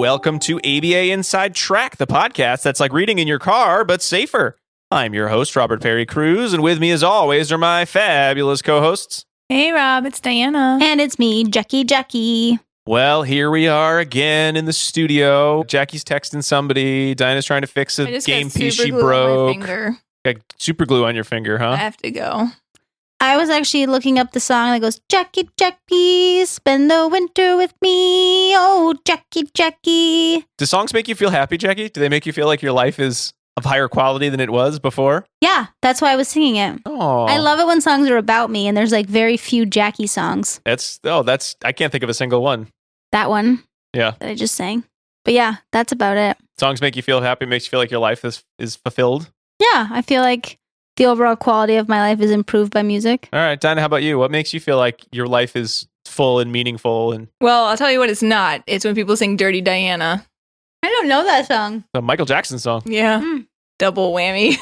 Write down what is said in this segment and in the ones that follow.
Welcome to ABA Inside Track, the podcast that's like reading in your car, but safer. I'm your host, Robert Perry Cruz, and with me as always are my fabulous co-hosts. Hey, Rob, it's Diana. And it's me, Jackie. Well, here we are again in the studio. Jackie's texting somebody. Diana's trying to fix a game piece she broke. Got super glue on your finger, huh? I have to go. I was actually looking up the song that goes, Jackie, spend the winter with me. Oh, Jackie. Do songs make you feel happy, Jackie? Do they make you feel like your life is of higher quality than it was before? Yeah, that's why I was singing it. Oh, I love it when songs are about me and there's like very few Jackie songs. I can't think of a single one. That one. Yeah. That I just sang. But yeah, that's about it. Songs make you feel happy, makes you feel like your life is fulfilled. Yeah, I feel like the overall quality of my life is improved by music. All right, Dinah, how about you? What makes you feel like your life is full and meaningful? And Well, I'll tell you what it's not. It's when people sing Dirty Diana. I don't know that song. a Michael Jackson song. Yeah. Double whammy.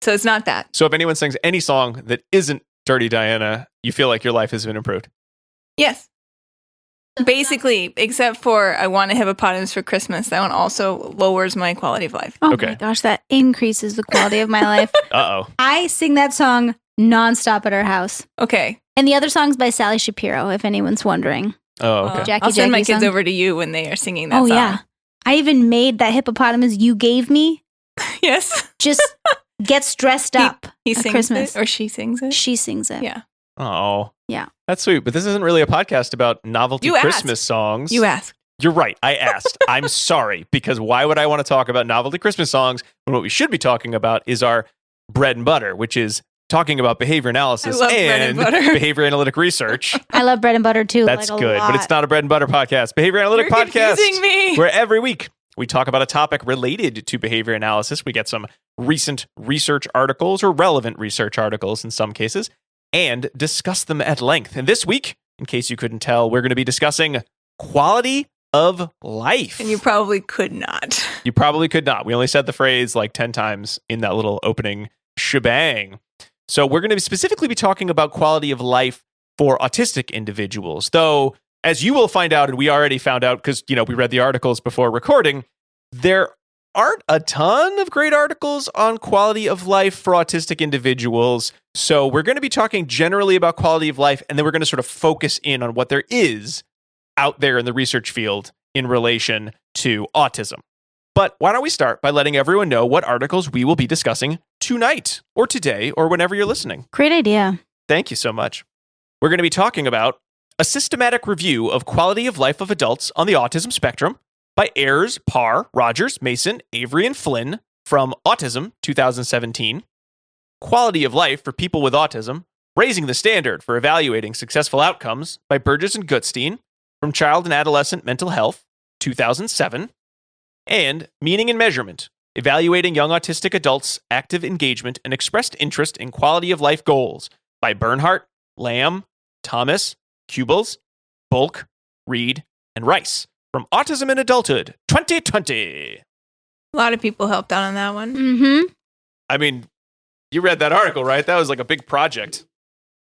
So it's not that. So if anyone sings any song that isn't Dirty Diana, you feel like your life has been improved. Yes. Basically, except for I want a hippopotamus for Christmas. That one also lowers my quality of life. Oh Okay. my gosh, that increases the quality of my life. Uh-oh. I sing that song nonstop at our house. Okay. And the other song's by Sally Shapiro, if anyone's wondering. Oh, okay. Jackie, I'll send my Jackie kids song. over to you when they are singing that Oh, song. yeah. I even made that hippopotamus you gave me Yes. just gets dressed up. He at sings Christmas. it or she sings it. She sings it. Yeah. Oh. Yeah. That's sweet. But this isn't really a podcast about novelty You asked. Christmas songs. You asked. You're right. I asked. I'm sorry. Because why would I want to talk about novelty Christmas songs when what we should be talking about is our bread and butter, which is talking about behavior analysis I love bread and butter. behavior analytic research. I love bread and butter too. That's like a good. lot. But it's not a bread and butter podcast. Behavior analytic You're podcast. confusing me. Where every week we talk about a topic related to behavior analysis. We get some recent research articles or relevant research articles in some cases and discuss them at length. And this week, in case you couldn't tell, we're going to be discussing quality of life. And you probably could not. You probably could not. We only said the phrase like 10 times in that little opening shebang. So we're going to specifically be talking about quality of life for autistic individuals. Though, as you will find out, and we already found out because, we read the articles before recording, there aren't a ton of great articles on quality of life for autistic individuals. So we're going to be talking generally about quality of life, and then we're going to sort of focus in on what there is out there in the research field in relation to autism. But why don't we start by letting everyone know what articles we will be discussing tonight or today or whenever you're listening. Great idea. Thank you so much. We're going to be talking about a systematic review of quality of life of adults on the autism spectrum by Ayers, Parr, Rogers, Mason, Avery, and Flynn from Autism 2017. Quality of life for people with autism, raising the standard for evaluating successful outcomes by Burgess and Gutstein from Child and Adolescent Mental Health 2007. And Meaning and Measurement, evaluating young autistic adults' active engagement and expressed interest in quality of life goals by Bernhardt, Lamb, Thomas, Cubells, Bohlke, Reid, and Rice from Autism and Adulthood 2020. A lot of people helped out on that one. Mm-hmm. I mean, you read that article, right? That was like a big project.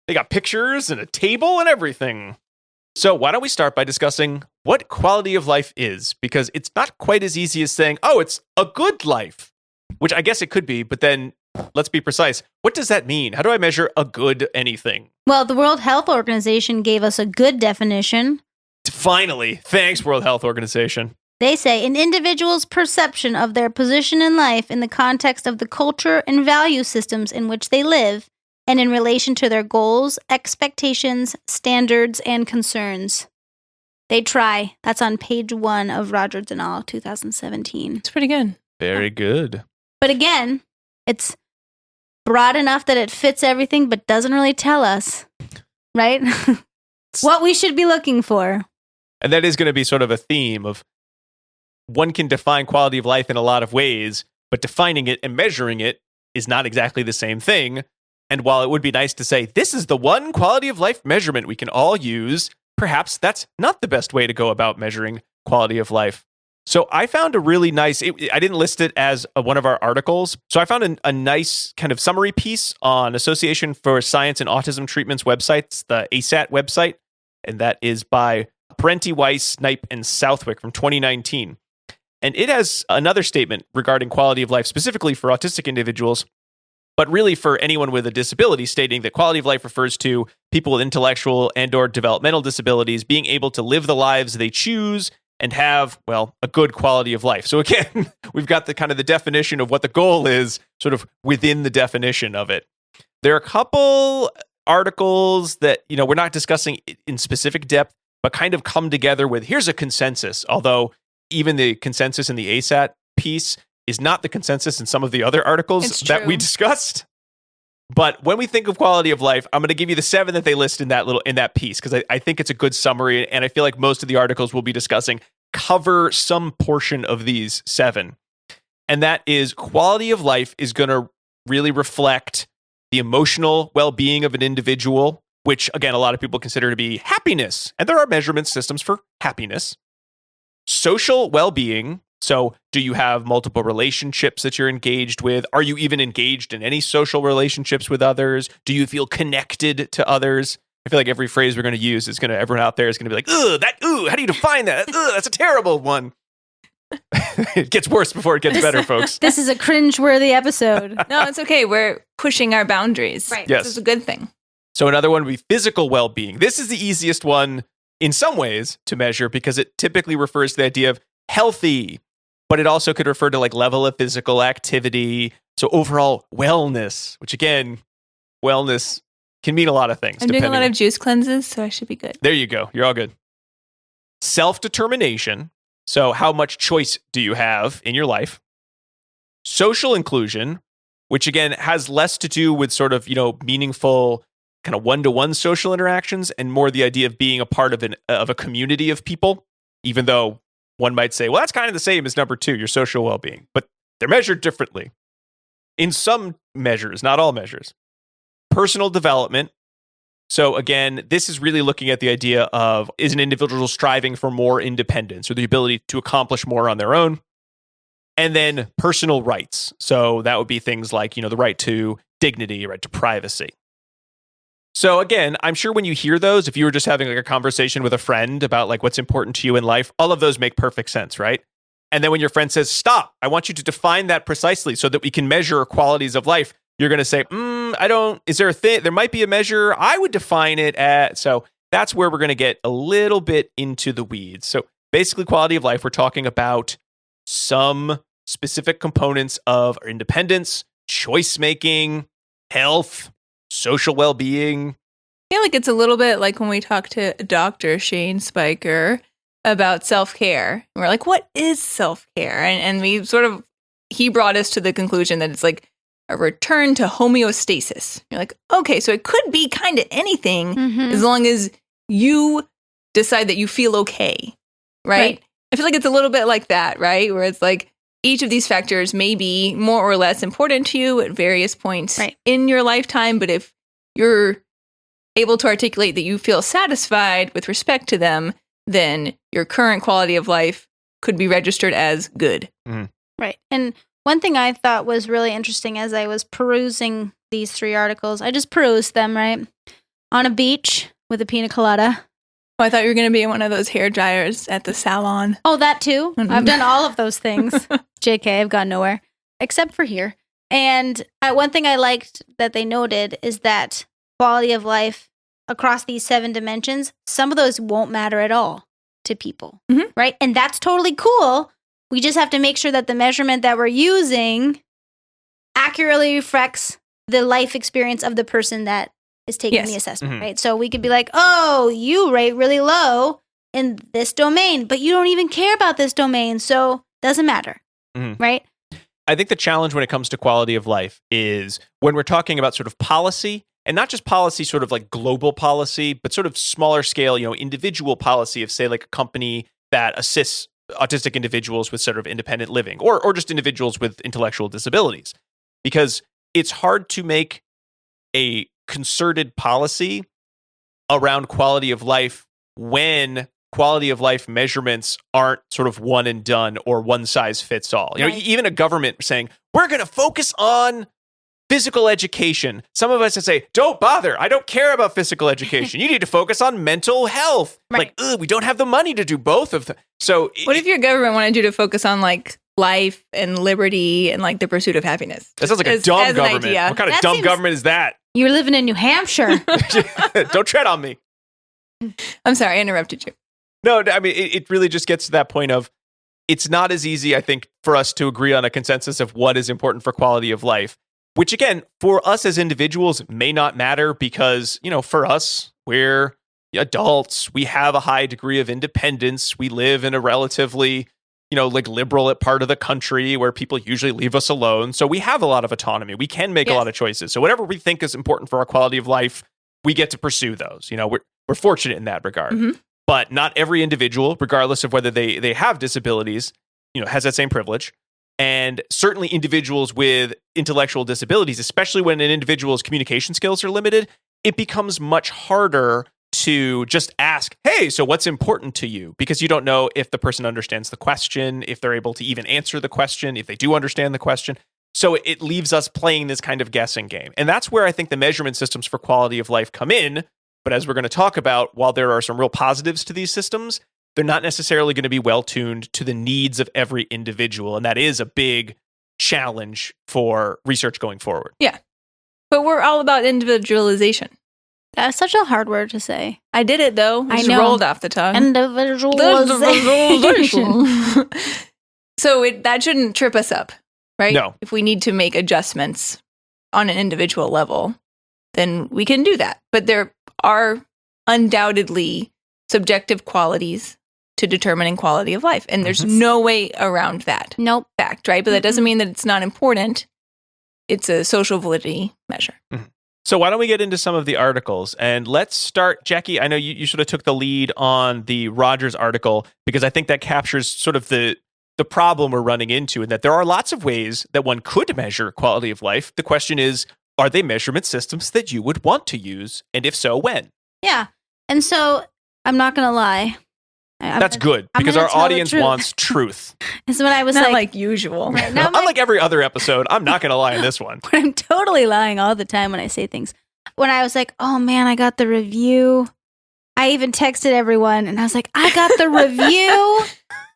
They got pictures and a table and everything. So why don't we start by discussing what quality of life is? Because it's not quite as easy as saying, oh, it's a good life, which I guess it could be, but then let's be precise. What does that mean? How do I measure a good anything? Well, the World Health Organization gave us a good definition. Finally, thanks, World Health Organization. They say an individual's perception of their position in life in the context of the culture and value systems in which they live, and in relation to their goals, expectations, standards, and concerns. They try. That's on page 1 of Rogers et al. 2017. It's pretty good. Very good. But again, it's broad enough that it fits everything, but doesn't really tell us, right? What we should be looking for. And that is going to be sort of a theme of one can define quality of life in a lot of ways, but defining it and measuring it is not exactly the same thing. And while it would be nice to say, this is the one quality of life measurement we can all use, perhaps that's not the best way to go about measuring quality of life. So I found a really nice, I didn't list it as one of our articles. So I found a nice kind of summary piece on Association for Science and Autism Treatment's website, the ASAT website. And that is by Parenti, Weiss, Knipe, and Southwick from 2019. And it has another statement regarding quality of life, specifically for autistic individuals, but really for anyone with a disability, stating that quality of life refers to people with intellectual and or developmental disabilities being able to live the lives they choose and have, well, a good quality of life. So again, we've got the kind of the definition of what the goal is sort of within the definition of it. There are a couple articles that, we're not discussing in specific depth, but kind of come together with, here's a consensus, although even the consensus in the ASAT piece is not the consensus in some of the other articles that we discussed. But when we think of quality of life, I'm going to give you the 7 that they list in that piece, because I think it's a good summary, and I feel like most of the articles we'll be discussing cover some portion of these 7. And that is, quality of life is going to really reflect the emotional well-being of an individual, which, again, a lot of people consider to be happiness. And there are measurement systems for happiness. Social well-being. So do you have multiple relationships that you're engaged with? Are you even engaged in any social relationships with others? Do you feel connected to others? I feel like every phrase we're going to use is everyone out there is going to be like, how do you define that? That's a terrible one. It gets worse before it gets better, folks. This is a cringe-worthy episode. No, it's okay. We're pushing our boundaries. Right. Yes. This is a good thing. So another one would be physical well-being. This is the easiest one in some ways to measure, because it typically refers to the idea of healthy, but it also could refer to like level of physical activity. So overall wellness, which again, wellness can mean a lot of things. I'm doing a lot of juice cleanses, so I should be good. There you go. You're all good. Self-determination. So how much choice do you have in your life? Social inclusion, which again has less to do with sort of, meaningful kind of one-to-one social interactions and more the idea of being a part of a community of people, even though one might say, well, that's kind of the same as number 2, your social well-being, but they're measured differently in some measures, not all measures. Personal development. So again, this is really looking at the idea of, is an individual striving for more independence or the ability to accomplish more on their own? And then personal rights. So that would be things like, the right to dignity, right to privacy. So again, I'm sure when you hear those, if you were just having like a conversation with a friend about like what's important to you in life, all of those make perfect sense, right? And then when your friend says, stop, I want you to define that precisely so that we can measure qualities of life, you're going to say, is there a thing? There might be a measure. I would define it at, so that's where we're going to get a little bit into the weeds. So basically quality of life, we're talking about some specific components of our independence, choice-making, health, social well-being. I feel like it's a little bit like when we talk to Dr. Shane Spiker about self-care. We're like, what is self-care? And we he brought us to the conclusion that it's like a return to homeostasis. You're like, okay, so it could be kind of anything as long as you decide that you feel okay, right? I feel like it's a little bit like that, right? Where it's like each of these factors may be more or less important to you at various points in your lifetime, but if you're able to articulate that you feel satisfied with respect to them, then your current quality of life could be registered as good. Right. And one thing I thought was really interesting as I was perusing these 3 articles, I just perused them, right? On a beach with a pina colada. Oh, I thought you were going to be in one of those hair dryers at the salon. Oh, that too. I've done all of those things. JK, I've gone nowhere except for here. And one thing I liked that they noted is that quality of life across these 7 dimensions, some of those won't matter at all to people, right? And that's totally cool. We just have to make sure that the measurement that we're using accurately reflects the life experience of the person that is taking the assessment, right? So we could be like, oh, you rate really low in this domain, but you don't even care about this domain, so doesn't matter, right? I think the challenge when it comes to quality of life is when we're talking about sort of policy, and not just policy, sort of like global policy, but sort of smaller scale, individual policy of, say, like a company that assists autistic individuals with sort of independent living, or just individuals with intellectual disabilities. Because it's hard to make a concerted policy around quality of life when quality of life measurements aren't sort of one and done or one size fits all. Even a government saying, we're going to focus on Physical education. Some of us would say, don't bother. I don't care about physical education. You need to focus on mental health. Right. Like, we don't have the money to do both of them. So What if your government wanted you to focus on like life and liberty and like the pursuit of happiness? that sounds like a As dumb an government. idea. What kind of That dumb seems- government is that? You're living in New Hampshire. Don't tread on me. I'm sorry, I interrupted you. No, I mean, it really just gets to that point of it's not as easy, I think, for us to agree on a consensus of what is important for quality of life, which again, for us as individuals may not matter because, for us, we're adults. We have a high degree of independence. We live in a relatively, liberal part of the country where people usually leave us alone. So we have a lot of autonomy. We can make a lot of choices. So whatever we think is important for our quality of life, we get to pursue those. We're fortunate in that regard. Mm-hmm. But not every individual, regardless of whether they have disabilities, has that same privilege. And certainly individuals with intellectual disabilities, especially when an individual's communication skills are limited, it becomes much harder to just ask, hey, so what's important to you? Because you don't know if the person understands the question, if they're able to even answer the question, if they do understand the question. So it leaves us playing this kind of guessing game. And that's where I think the measurement systems for quality of life come in. But as we're going to talk about, while there are some real positives to these systems, they're not necessarily going to be well tuned to the needs of every individual. And that is a big challenge for research going forward. Yeah. But we're all about individualization. That's such a hard word to say. I did it though. It I just know. rolled off the tongue. Individualization. So that shouldn't trip us up, right? No. If we need to make adjustments on an individual level, then we can do that. But there are undoubtedly subjective qualities to determining quality of life. And there's no way around that Nope. fact, right? But that doesn't mean that it's not important. It's a social validity measure. So why don't we get into some of the articles? And let's start, Jackie, I know you sort of took the lead on the Rogers article because I think that captures sort of the problem we're running into, and that there are lots of ways that one could measure quality of life. The question is, are they measurement systems that you would want to use? And if so, when? Yeah. And so I'm not going to lie. That's good because gonna our tell the audience truth. wants truth. Is when I was Not like like usual. right, now Unlike every other episode, I'm not going to lie in this one. I'm totally lying all the time when I say things. When I was like, oh man, I got the review. I even texted everyone and I was like, I got the review.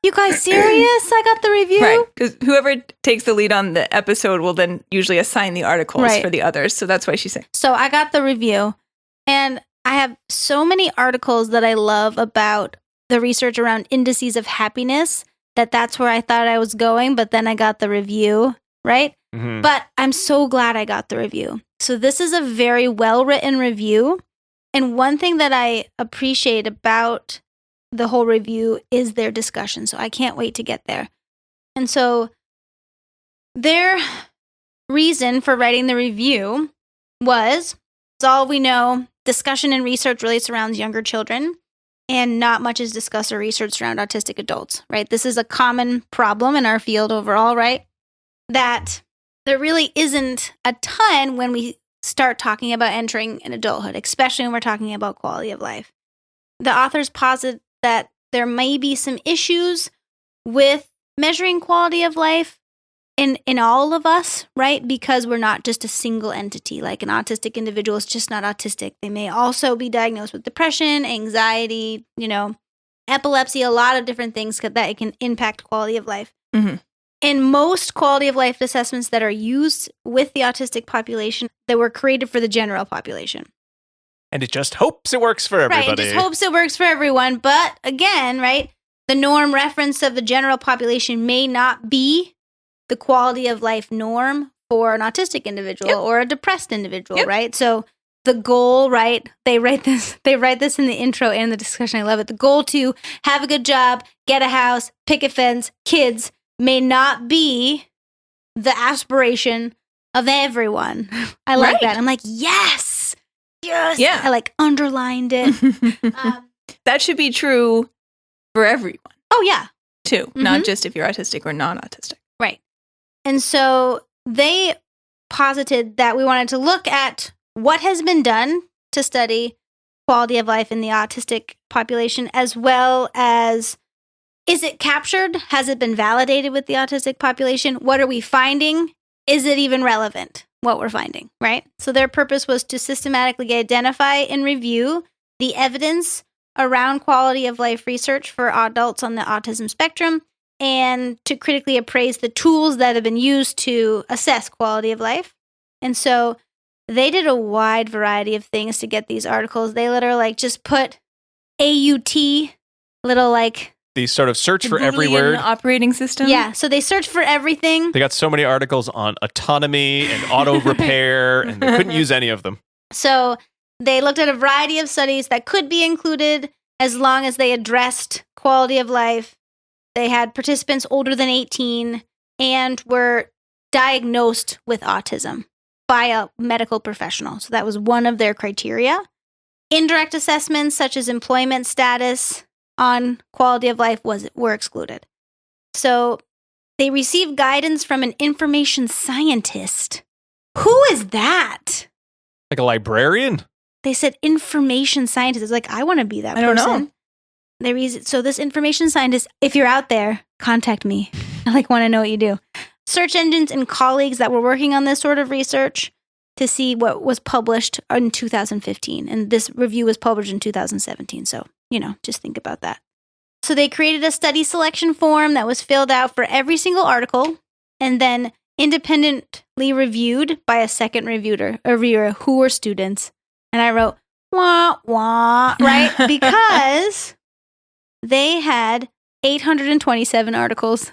You guys serious? I got the review. Right. Because whoever takes the lead on the episode will then usually assign the articles Right. for the others. So that's why she's saying. So I got the review, and I have so many articles that I love about the research around indices of happiness that's where I thought I was going, but then I got the review, right? Mhm. But I'm so glad I got the review. So this is a very well-written review. And one thing that I appreciate about the whole review is their discussion. So I can't wait to get there. And so their reason for writing the review was, it's all we know, discussion and research really surrounds younger children, and not much is discussed or researched around autistic adults, right? This is a common problem in our field overall, right? That there really isn't a ton when we start talking about entering an adulthood, especially when we're talking about quality of life. The authors posit that there may be some issues with measuring quality of life in all of us, right? Because we're not just a single entity. Like an autistic individual is just not autistic. They may also be diagnosed with depression, anxiety, epilepsy, a lot of different things that it can impact quality of life. Mhm. In most quality of life assessments that are used with the autistic population, they were created for the general population. And it just hopes it works for everybody. Right, it just hopes it works for everyone. But again, right, the norm reference of the general population may not be the quality of life norm for an autistic individual or a depressed individual, right? So the goal, right, they write this in the intro and the discussion. I love it. The goal to have a good job, get a house, pick a fence, kids, may not be the aspiration of everyone. I like that. I'm like, yes. Yeah. I like underlined it. That should be true for everyone, Oh yeah. too. Not just if you're autistic or non-autistic. Right. And so they posited that we wanted to look at what has been done to study quality of life in the autistic population, as well as, is it captured? Has it been validated with the autistic population? What are we finding? Is it even relevant? what we're finding, right? So their purpose was to systematically identify and review the evidence around quality of life research for adults on the autism spectrum and to critically appraise the tools that have been used to assess quality of life. And so they did a wide variety of things to get these articles. They literally like just put AUT, little like These sort of search for every Boolean word. operating system. yeah, so they searched for everything. They got so many articles on autonomy and auto repair, and they couldn't use any of them. So they looked at a variety of studies that could be included as long as they addressed quality of life. They had participants older than 18 and were diagnosed with autism by a medical professional. So that was one of their criteria. Indirect assessments such as employment status on quality of life were excluded. So they received guidance from an information scientist. Who is that? Like a librarian? They said information scientist. It's like, I want to be that I don't person. know. So this information scientist, if you're out there, contact me. I want to know what you do. Search engines and colleagues that were working on this sort of research to see what was published in 2015. And this review was published in 2017. So, just think about that. So they created a study selection form that was filled out for every single article and then independently reviewed by a second reviewer who were students. And I wrote, wah, wah, right? Because they had 827 articles.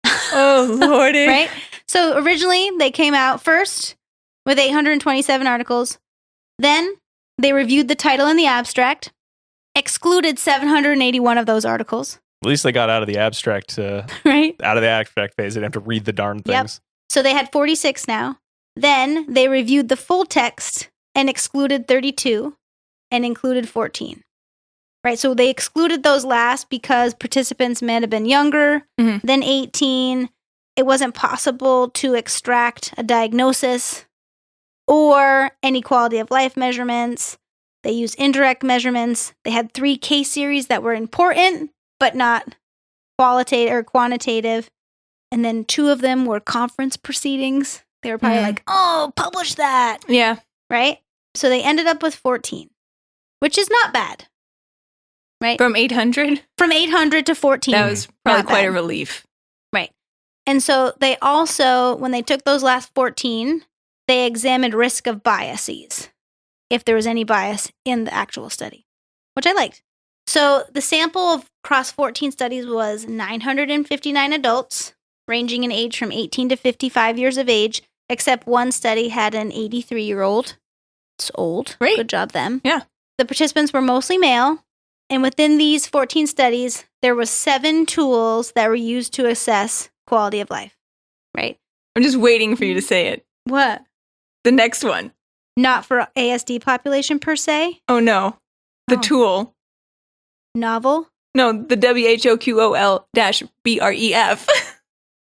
Oh, Lordy. Right? So originally they came out first with 827 articles. Then they reviewed the title and the abstract, excluded 781 of those articles. At least they got out of the abstract, Right? out of the abstract phase. They didn't have to read the darn things. Yep. So they had 46 now. Then they reviewed the full text and excluded 32 and included 14. Right? So they excluded those last because participants may have been younger than 18. It wasn't possible to extract a diagnosis or any quality of life measurements. They used indirect measurements. They had 3 case series that were important, but not qualitative or quantitative. And then 2 of them were conference proceedings. They were probably like, oh, publish that. Yeah. Right? So they ended up with 14, which is not bad. Right? From 800? From 800 to 14. That was probably Not quite bad. a relief. Right. And so they also, when they took those last 14, they examined risk of biases, if there was any bias in the actual study, which I liked. So the sample across 14 studies was 959 adults, ranging in age from 18 to 55 years of age, except one study had an 83-year-old. It's old. Great. Good job, them. Yeah. The participants were mostly male. And within these 14 studies, there were 7 tools that were used to assess quality of life, right? I'm just waiting for you to say it. What? The next one. Not for ASD population per se. Oh, no. The Oh. tool. Novel. No, the WHOQOL-BREF.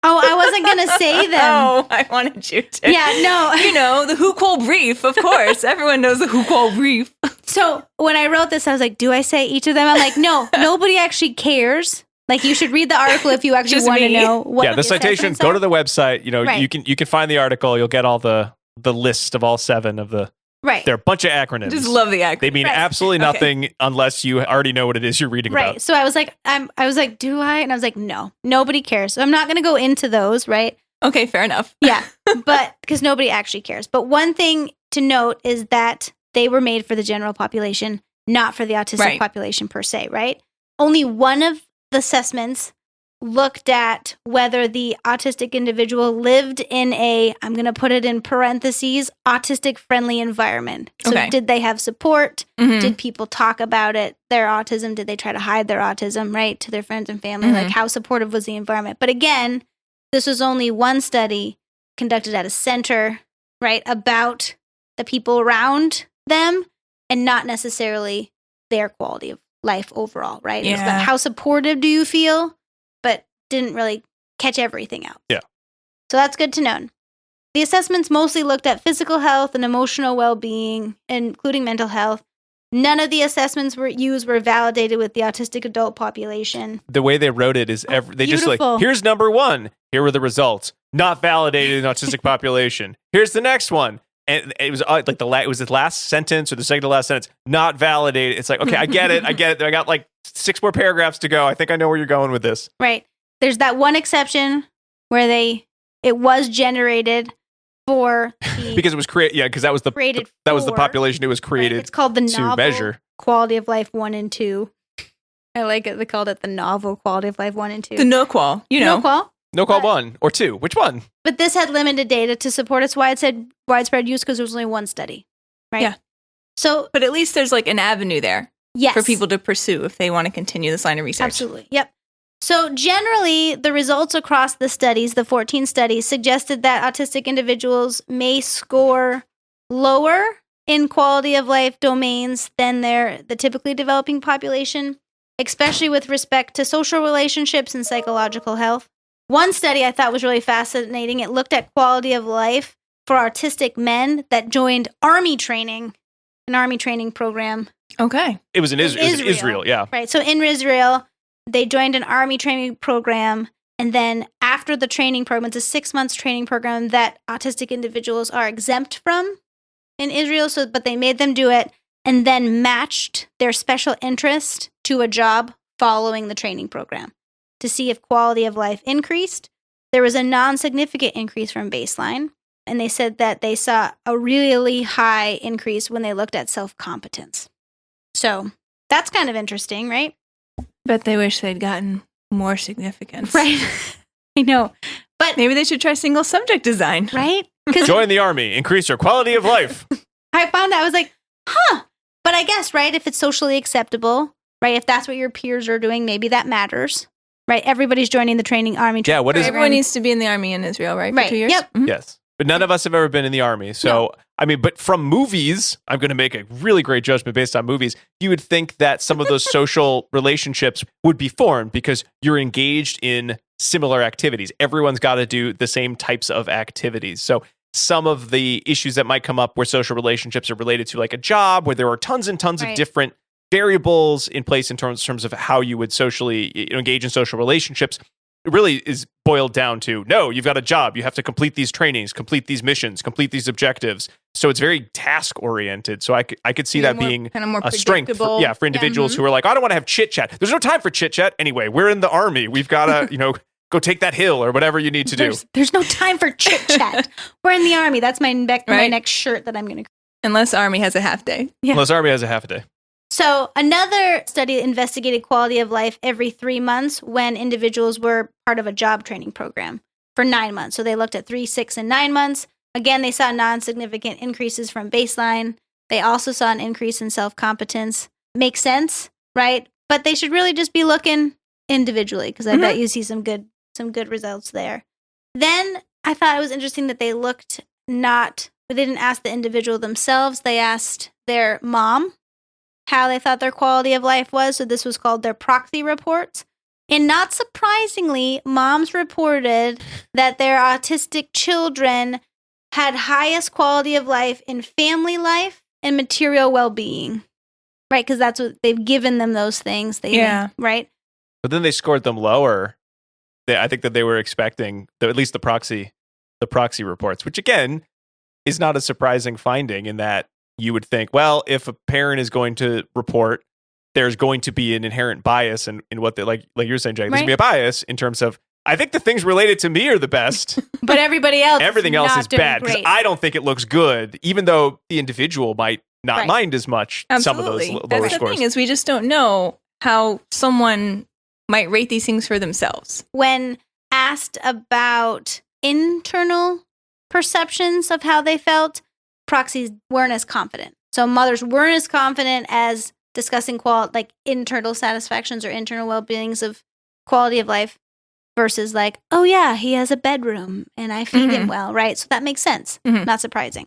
Oh, I wasn't going to say them. Oh, I wanted you to. Yeah, no. You know, the who qual brief, of course. Everyone knows the who qual brief. So when I wrote this, I was like, do I say each of them? I'm like, no, nobody actually cares. Like, you should read the article if you actually Just want to me. know what Yeah, the citation, assessments go are. to the website. Right. You can find the article. You'll get all the list of all 7 of the. Right. They're a bunch of acronyms. Just love the acronym. They mean Right. absolutely Okay. nothing unless you already know what it is you're reading Right. about. So I was like, do I? And I was like, no, nobody cares. So I'm not going to go into those, right? Okay, fair enough. Yeah, but because nobody actually cares. But one thing to note is that they were made for the general population, not for the autistic Right. population per se, right? Only one of the assessments looked at whether the autistic individual lived in a, I'm going to put it in parentheses, autistic friendly environment. So Okay. did they have support? Mhm. Did people talk about it, their autism? Did they try to hide their autism, right, to their friends and family? Mhm. Like, how supportive was the environment? But again, this was only one study conducted at a center, right, about the people around them and not necessarily their quality of life overall, right? It was Yeah. how supportive do you feel, but didn't really catch everything out. Yeah. So that's good to know. The assessments mostly looked at physical health and emotional well-being, including mental health. None of the assessments were validated with the autistic adult population. The way they wrote it is they just like, beautiful. here's number 1. Here were the results. Not validated in the autistic population. Here's the next one. And it was like it was the last sentence or the second to last sentence, not validated. It's like, okay, I get it. I got like 6 more paragraphs to go. I think I know where you're going with this. Right. There's that one exception where it was generated for the because it was created. Yeah, because that was the population it was created. Right. It's called the to novel measure quality of life 1 and 2. I like it. They called it the novel quality of life 1 and 2. The no-qual, No qual. No call 1 or 2. Which one? But this had limited data to support its widespread use because there was only one study, right? Yeah. So, but at least there's like an avenue there yes, for people to pursue if they want to continue this line of research. Absolutely. Yep. So generally, the results across the studies, the 14 studies, suggested that autistic individuals may score lower in quality of life domains than the typically developing population, especially with respect to social relationships and psychological health. One study I thought was really fascinating. It looked at quality of life for autistic men that joined Army training, an Army training program. Okay. It was in Israel, yeah. Right. So in Israel, they joined an Army training program. And then after the training program, it's a 6 months training program that autistic individuals are exempt from in Israel. But they made them do it and then matched their special interest to a job following the training program to see if quality of life increased. There was a non-significant increase from baseline. And they said that they saw a really high increase when they looked at self-competence. So that's kind of interesting, right? Bet they wish they'd gotten more significance. Right. I know. But maybe they should try single subject design. Right? Join the Army. Increase your quality of life. I found that. I was like, But I guess, right, if it's socially acceptable, right, if that's what your peers are doing, maybe that matters. Right? Everybody's joining the training Army. Yeah, what is everyone needs to be in the Army in Israel, right? For 2 years? Yep. Mm-hmm. Yes. But none of us have ever been in the Army. So, no. I mean, but from movies, I'm going to make a really great judgment based on movies. You would think that some of those social relationships would be formed because you're engaged in similar activities. Everyone's got to do the same types of activities. So some of the issues that might come up where social relationships are related to like a job where there are tons and tons of different variables in place in terms of how you would socially engage in social relationships. It really is boiled down to, no, you've got a job. You have to complete these trainings, complete these missions, complete these objectives. So it's very task oriented. So I could see that being a strength for individuals who are like, I don't want to have chit chat. There's no time for chit chat. Anyway, we're in the Army. We've got to, go take that hill or whatever you need to do. There's no time for chit chat. We're in the Army. That's my next shirt that I'm going to. Unless Army has a half day. Yeah. Unless Army has a half a day. So another study investigated quality of life every 3 months when individuals were part of a job training program for 9 months. So they looked at 3, 6, and 9 months. Again, they saw non-significant increases from baseline. They also saw an increase in self-competence. Makes sense, right? But they should really just be looking individually because I bet you see some good results there. Then I thought it was interesting that they didn't ask the individual themselves. They asked their mom how they thought their quality of life was. So this was called their proxy reports. And not surprisingly, moms reported that their autistic children had highest quality of life in family life and material well-being, right? Because that's what they've given them, those things. Right? But then they scored them lower. I think that they were expecting at least the proxy reports, which again is not a surprising finding in that you would think, well, if a parent is going to report, there's going to be an inherent bias in what they like you're saying, Jake. There's going to be a bias in terms of, I think the things related to me are the best. But everything else is bad because I don't think it looks good, even though the individual might not mind as much. Absolutely. Some of those lower That's scores. The thing is we just don't know how someone might rate these things for themselves. When asked about internal perceptions of how they felt, proxies weren't as confident. So mothers weren't as confident as discussing internal satisfactions or internal well-beings of quality of life versus like, oh yeah, he has a bedroom and I feed him well, right? So that makes sense. Not surprising.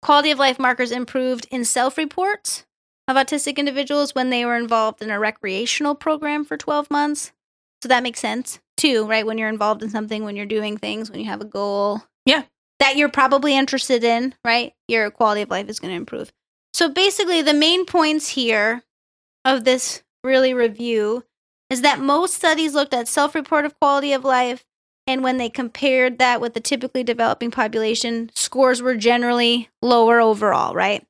Quality of life markers improved in self-reports of autistic individuals when they were involved in a recreational program for 12 months. So that makes sense too, right? When you're involved in something, when you're doing things, when you have a goal. Yeah. That you're probably interested in, right? Your quality of life is going to improve. So basically, the main points here of this really review is that most studies looked at self-report of quality of life And when they compared that with the typically developing population, scores were generally lower overall, right?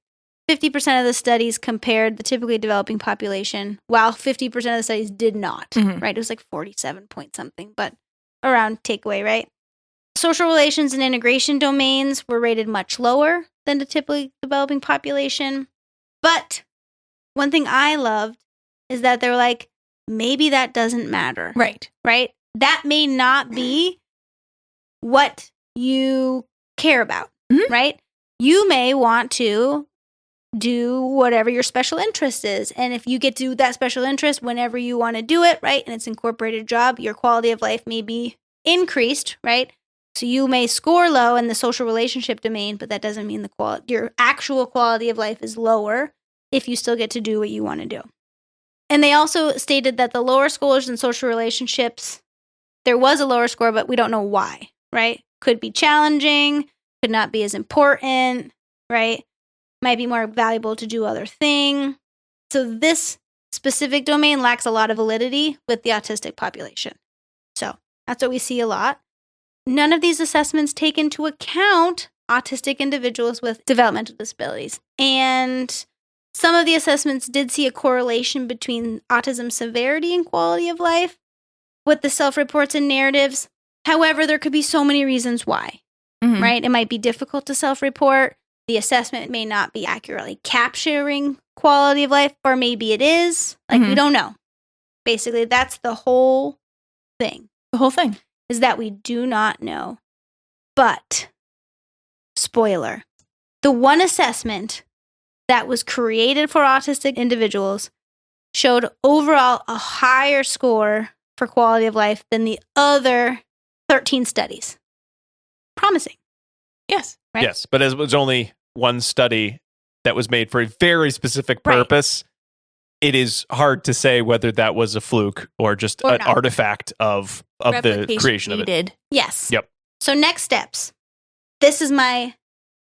50% of the studies compared the typically developing population, while 50% of the studies did not, right? It was like 47 point something, but around takeaway, right? Social relations and integration domains were rated much lower than the typically developing population. But one thing I loved is that they were like, maybe that doesn't matter. Right. Right? That may not be what you care about, right? You may want to do whatever your special interest is. And if you get to do that special interest whenever you want to do it, right? And it's incorporated job, your quality of life may be increased, right? So you may score low in the social relationship domain, but that doesn't mean your actual quality of life is lower if you still get to do what you want to do. And they also stated that the lower scores in social relationships, there was a lower score, but we don't know why, right? Could be challenging, could not be as important, right? Might be more valuable to do other thing. So this specific domain lacks a lot of validity with the autistic population. So that's what we see a lot. None of these assessments take into account autistic individuals with developmental disabilities. And some of the assessments did see a correlation between autism severity and quality of life with the self-reports and narratives. However, there could be so many reasons why, right? It might be difficult to self-report. The assessment may not be accurately capturing quality of life, or maybe it is. Like, we don't know. Basically, that's the whole thing. The whole thing. Is that we do not know. But, spoiler, the one assessment that was created for autistic individuals showed overall a higher score for quality of life than the other 13 studies. Promising. Yes. Right? Yes, but as it was only one study that was made for a very specific purpose, it is hard to say whether that was a fluke or just an artifact of the creation of it. Yes. Yep. So next steps. This is my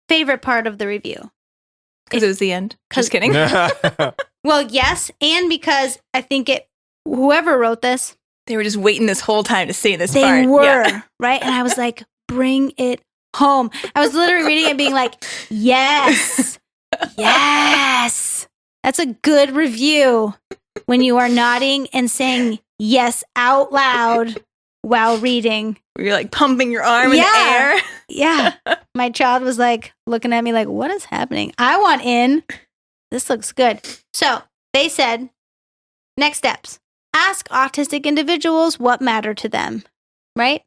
favorite part of the review. Because it was the end. Just kidding. Well, yes, and because I think whoever wrote this, they were just waiting this whole time to say this part. They were, right? And I was like, bring it home. I was literally reading it being like, yes, yes. That's a good review when you are nodding and saying yes out loud while reading. You're like pumping your arm in the air. Yeah. My child was like looking at me like, what is happening? I want in. This looks good. So they said, next steps. Ask autistic individuals what matter to them, right?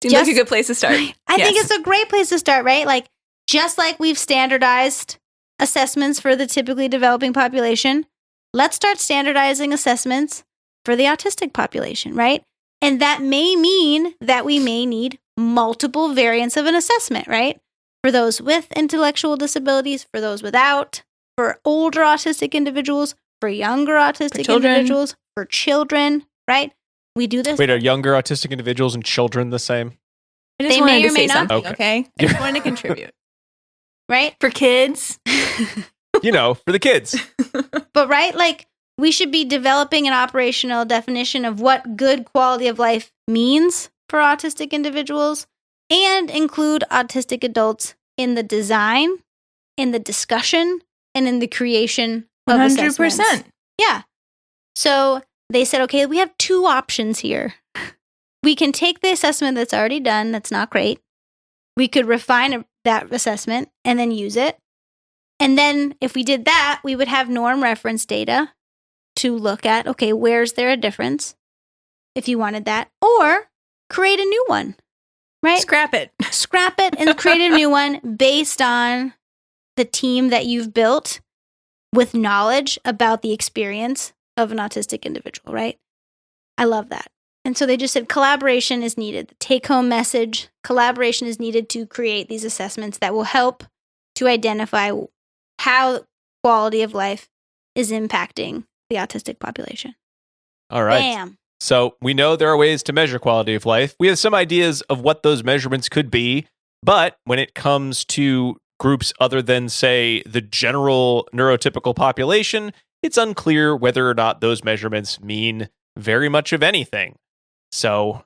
Seems like a good place to start. I think it's a great place to start, right? Like, just like we've standardized assessments for the typically developing population, let's start standardizing assessments for the autistic population, right? And that may mean that we may need multiple variants of an assessment, right? For those with intellectual disabilities, for those without, for older autistic individuals, for younger autistic individuals, for children, right? We do this. Wait, are younger autistic individuals and children the same? I just They wanted may to or may say not something, okay? I just wanted to contribute. Right? For kids. For the kids. But right, like, we should be developing an operational definition of what good quality of life means for autistic individuals and include autistic adults in the design, in the discussion, and in the creation of 100%. assessments. Yeah. So they said, okay, we have two options here. We can take the assessment that's already done, that's not great. We could refine that assessment and then use it. And then if we did that, we would have norm reference data to look at, okay, where's there a difference if you wanted that? Or create a new one, right? Scrap it And create a new one based on the team that you've built with knowledge about the experience of an autistic individual, right? I love that. And so they just said collaboration is needed. The take-home message, collaboration is needed to create these assessments that will help to identify how quality of life is impacting the autistic population. All right. Bam. So we know there are ways to measure quality of life. We have some ideas of what those measurements could be. But when it comes to groups other than, say, the general neurotypical population, it's unclear whether or not those measurements mean very much of anything. So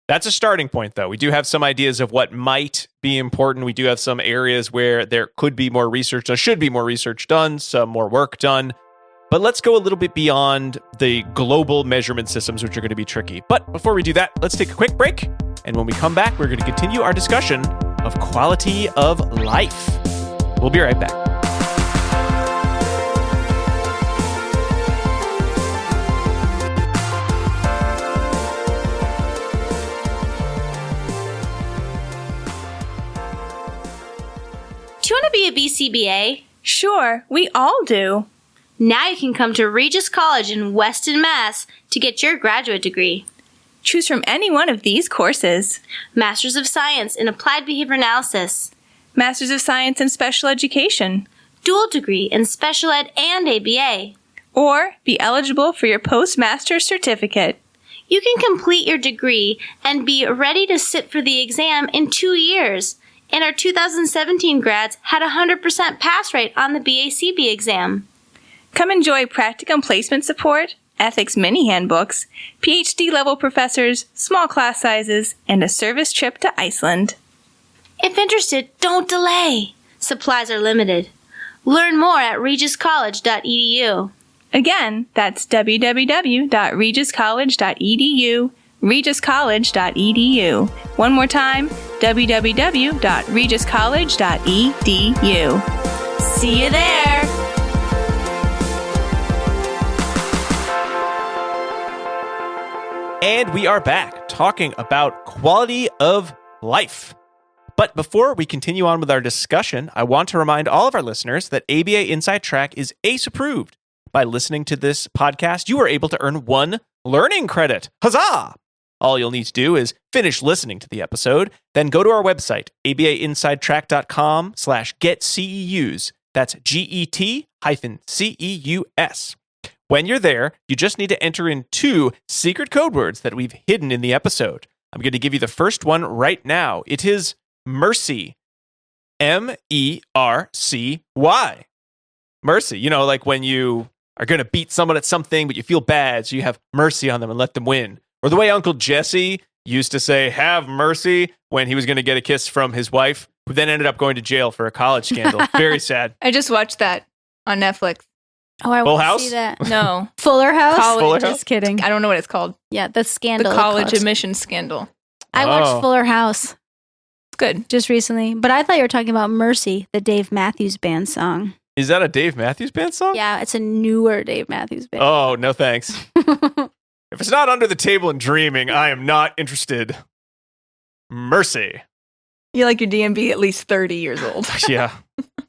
That's a starting point, though. We do have some ideas of what might be important. We do have some areas where there could be more research, there should be more research done, some more work done. But let's go a little bit beyond the global measurement systems, which are going to be tricky. But before we do that, let's take a quick break. And when we come back, we're going to continue our discussion of quality of life. We'll be right back. Do you want to be a BCBA? Sure, we all do. Now you can come to Regis College in Weston, Mass. to get your graduate degree. Choose from any one of these courses. Masters of Science in Applied Behavior Analysis. Masters of Science in Special Education. Dual degree in Special Ed and ABA. Or be eligible for your postmaster's certificate. You can complete your degree and be ready to sit for the exam in 2 years. And our 2017 grads had a 100% pass rate on the BACB exam. Come enjoy practicum placement support, ethics mini handbooks, PhD-level professors, small class sizes, and a service trip to Iceland. If interested, don't delay. Supplies are limited. Learn more at regiscollege.edu. Again, that's www.regiscollege.edu, regiscollege.edu. One more time, www.regiscollege.edu. See you there! And we are back talking about quality of life. But before we continue on with our discussion, I want to remind all of our listeners that ABA Inside Track is ACE approved. By listening to this podcast, you are able to earn 1 learning credit. Huzzah! All you'll need to do is finish listening to the episode, then go to our website, abainsidetrack.com/getceus. That's GET-CEUS. When you're there, you just need to enter in 2 secret code words that we've hidden in the episode. I'm going to give you the first one right now. It is mercy. MERCY. Mercy. You know, like when you are going to beat someone at something, but you feel bad, so you have mercy on them and let them win. Or the way Uncle Jesse used to say, have mercy, when he was going to get a kiss from his wife, who then ended up going to jail for a college scandal. Very sad. I just watched that on Netflix. Oh, I Full want to House? see that. No. Fuller House? College. Fuller House? Just kidding. I don't know what it's called. Yeah, the scandal. The college Close. admissions scandal. I watched Fuller House It's good. just recently, but I thought you were talking about Mercy, the Dave Matthews Band song. Is that a Dave Matthews Band song? Yeah, it's a newer Dave Matthews Band. Oh, no thanks. If it's not Under the Table and Dreaming, I am not interested. Mercy. You like your DMV at least 30 years old. Yeah.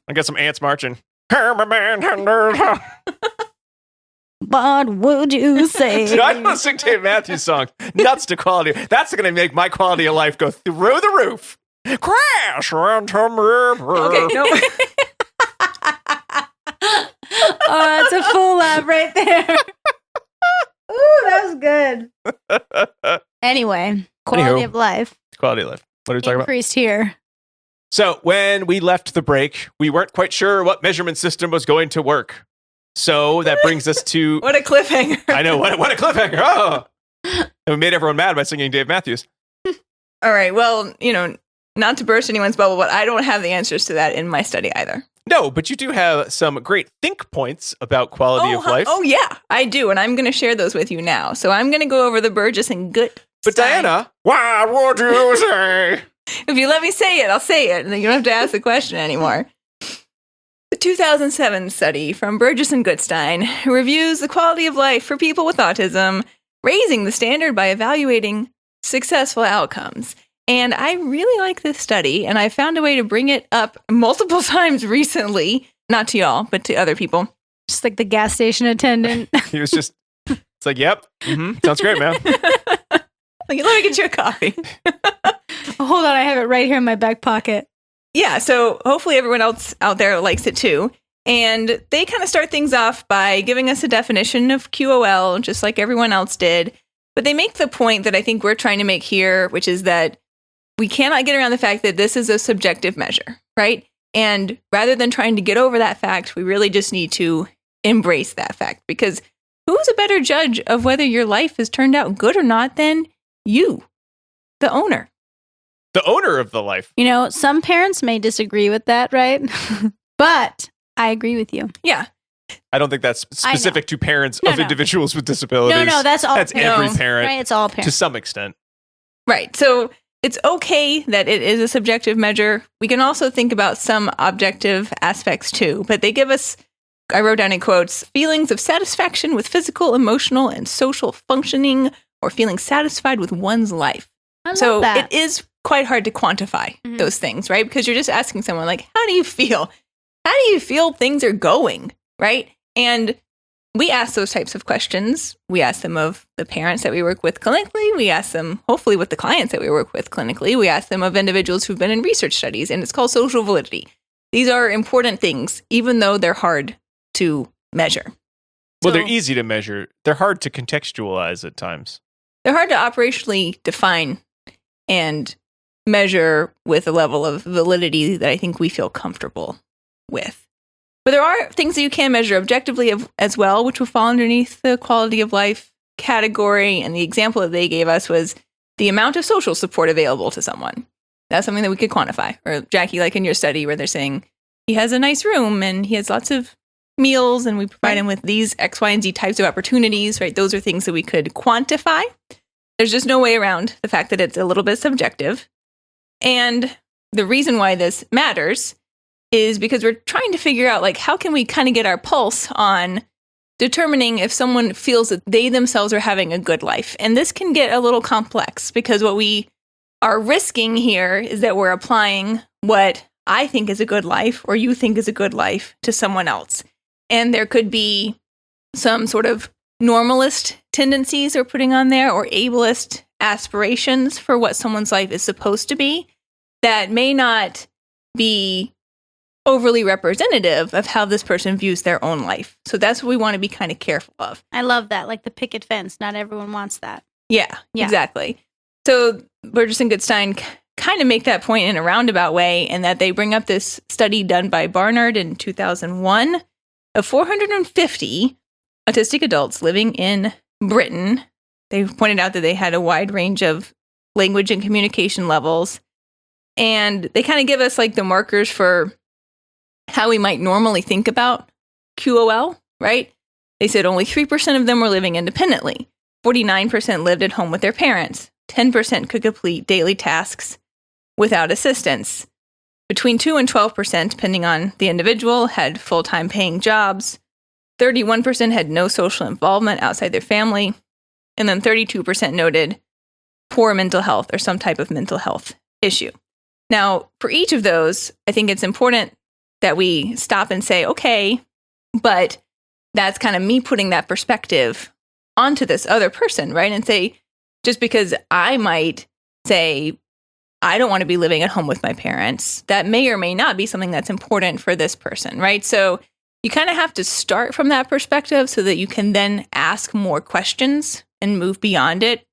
I got some ants marching. What would you say? Dude, I want to sing Dave Matthews songs. Nuts to quality. That's going to make my quality of life go through the roof. Crash around Tom River. Okay, no. Oh, that's a full laugh right there. Ooh, that was good. Anyway, quality Anywho. of life Quality of life. What are we talking about? increased here. So when we left the break, we weren't quite sure what measurement system was going to work. So that brings us to... What a cliffhanger. I know, what a cliffhanger. Oh! And we made everyone mad by singing Dave Matthews. All right. Well, not to burst anyone's bubble, but I don't have the answers to that in my study either. No, but you do have some great think points about quality of life. Oh, yeah, I do. And I'm going to share those with you now. So I'm going to go over the Burgess and Gut. But Diana, what would you say? If you let me say it, I'll say it. And then you don't have to ask the question anymore. The 2007 study from Burgess and Gutstein reviews the quality of life for people with autism, raising the standard by evaluating successful outcomes. And I really like this study, and I found a way to bring it up multiple times recently, not to y'all, but to other people. Just like the gas station attendant. He was just, it's like, yep, sounds great, man. Like, let me get you a coffee. Hold on, I have it right here in my back pocket. Yeah, so hopefully everyone else out there likes it too. And they kind of start things off by giving us a definition of QOL, just like everyone else did. But they make the point that I think we're trying to make here, which is that we cannot get around the fact that this is a subjective measure, right? And rather than trying to get over that fact, we really just need to embrace that fact. Because who's a better judge of whether your life has turned out good or not than you? the owner. The owner of the life. You know, some parents may disagree with that, right? But I agree with you. Yeah. I don't think that's specific to parents No, of no. individuals with disabilities. No, that's all That's parents. every parent Right? It's all to parents. some extent. Right. So it's okay that it is a subjective measure. We can also think about some objective aspects too, but they give us, I wrote down in quotes, feelings of satisfaction with physical, emotional, and social functioning, or feeling satisfied with one's life. I love So that. it is quite hard to quantify Mhm. those things, right? Because you're just asking someone, like, how do you feel? How do you feel things are going, right? And we ask those types of questions. We ask them of the parents that we work with clinically. We ask them, hopefully, with the clients that we work with clinically. We ask them of individuals who've been in research studies, and it's called social validity. These are important things, even though they're hard to measure. Well, So they're easy to measure. They're hard to contextualize at times. they're hard to operationally define and measure with a level of validity that I think we feel comfortable with. But there are things that you can measure objectively as well, which will fall underneath the quality of life category. And the example that they gave us was the amount of social support available to someone. That's something that we could quantify. Or Jackie, like in your study where they're saying he has a nice room and he has lots of meals and we provide him with these X, Y, and Z types of opportunities, right? Those are things that we could quantify. There's just no way around the fact that it's a little bit subjective. And the reason why this matters is because we're trying to figure out, like, how can we kind of get our pulse on determining if someone feels that they themselves are having a good life. And this can get a little complex because what we are risking here is that we're applying what I think is a good life or you think is a good life to someone else. And there could be some sort of normalist tendencies we're putting on there or ableist aspirations for what someone's life is supposed to be that may not be overly representative of how this person views their own life. So that's what we want to be kind of careful of. I love that. Like the picket fence. Not everyone wants that. Yeah, Yeah. exactly. So Burgess and Goodstein kind of make that point in a roundabout way, in that they bring up this study done by Bernhardt in 2001 of 450 autistic adults living in Britain. They pointed out that they had a wide range of language and communication levels. And they kind of give us like the markers for how we might normally think about QOL, right? They said only 3% of them were living independently. 49% lived at home with their parents. 10% could complete daily tasks without assistance. Between 2 and 12%, depending on the individual, had full-time paying jobs. 31% had no social involvement outside their family. And then 32% noted poor mental health or some type of mental health issue. Now, for each of those, I think it's important that we stop and say, okay, but that's kind of me putting that perspective onto this other person, right? And say, just because I might say, I don't want to be living at home with my parents, that may or may not be something that's important for this person, right? So you kind of have to start from that perspective so that you can then ask more questions and move beyond it.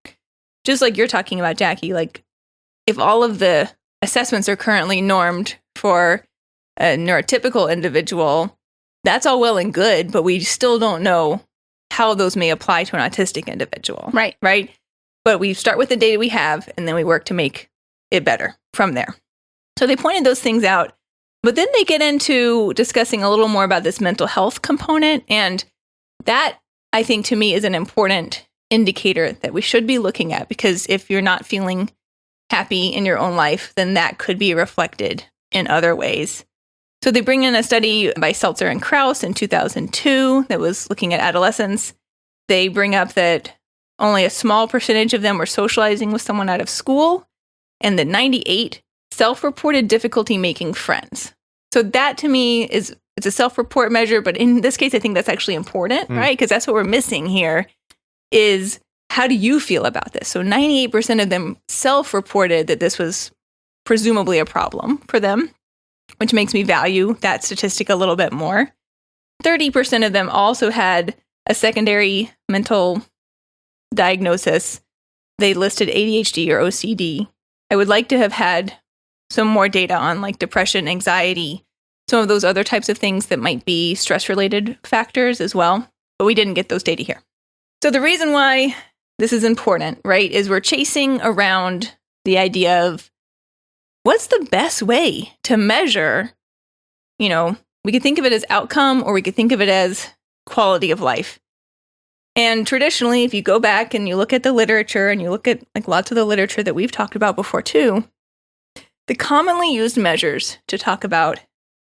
Just like you're talking about, Jackie, like if all of the assessments are currently normed for a neurotypical individual, that's all well and good, but we still don't know how those may apply to an autistic individual. Right. Right? But we start with the data we have, and then we work to make it better from there. So they pointed those things out, but then they get into discussing a little more about this mental health component. And that, I think, to me, is an important indicator that we should be looking at, because if you're not feeling happy in your own life, then that could be reflected in other ways. So they bring in a study by Seltzer and Krauss in 2002 that was looking at adolescents. They bring up that only a small percentage of them were socializing with someone out of school, and that 98 self-reported difficulty making friends. So that to me it's a self-report measure, but in this case, I think that's actually important, right? Because that's what we're missing here is how do you feel about this? So 98% of them self-reported that this was presumably a problem for them, which makes me value that statistic a little bit more. 30% of them also had a secondary mental diagnosis. They listed ADHD or OCD. I would like to have had some more data on like depression, anxiety, some of those other types of things that might be stress-related factors as well, but we didn't get those data here. So the reason why this is important, right, is we're chasing around the idea of what's the best way to measure, we could think of it as outcome or we could think of it as quality of life. And traditionally, if you go back and you look at the literature and you look at like lots of the literature that we've talked about before too, the commonly used measures to talk about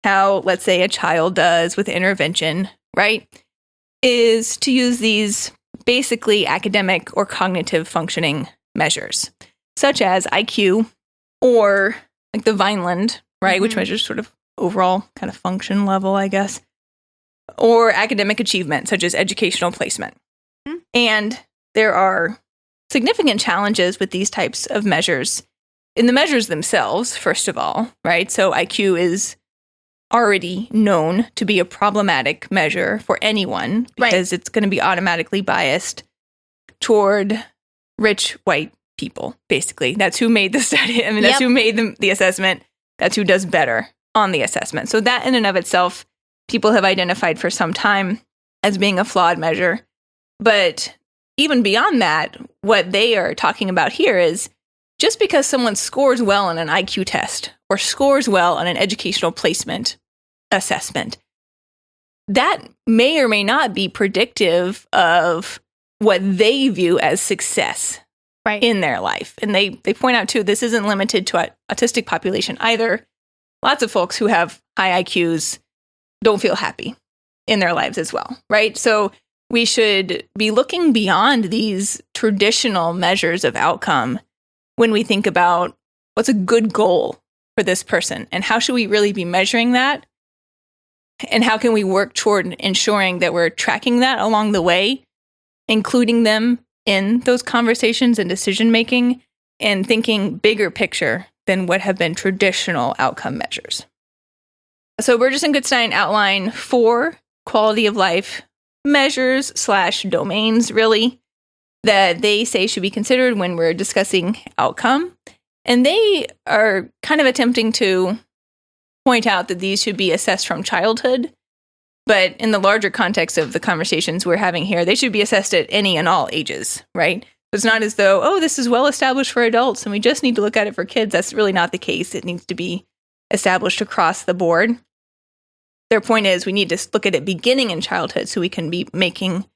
how, let's say, a child does with intervention, right, is to use these basically academic or cognitive functioning measures, such as IQ or like the Vineland, right, which measures sort of overall kind of function level, I guess, or academic achievement, such as educational placement. And there are significant challenges with these types of measures in the measures themselves, first of all, right? So IQ is already known to be a problematic measure for anyone because it's going to be automatically biased toward rich white people, basically. That's who made the study. I mean, that's who made the assessment. That's who does better on the assessment. So that in and of itself, people have identified for some time as being a flawed measure. But even beyond that, what they are talking about here is just because someone scores well on an IQ test or scores well on an educational placement assessment, that may or may not be predictive of what they view as success in their life. And they point out, too, this isn't limited to autistic population either. Lots of folks who have high IQs don't feel happy in their lives as well, right? So we should be looking beyond these traditional measures of outcome when we think about what's a good goal for this person and how should we really be measuring that and how can we work toward ensuring that we're tracking that along the way, including them in those conversations and decision making and thinking bigger picture than what have been traditional outcome measures. So Burgess and Goodstein outline 4 quality of life measures / domains, really, that they say should be considered when we're discussing outcome. And they are kind of attempting to point out that these should be assessed from childhood. But in the larger context of the conversations we're having here, they should be assessed at any and all ages, right? It's not as though, oh, this is well established for adults and we just need to look at it for kids. That's really not the case. It needs to be established across the board. Their point is we need to look at it beginning in childhood so we can be making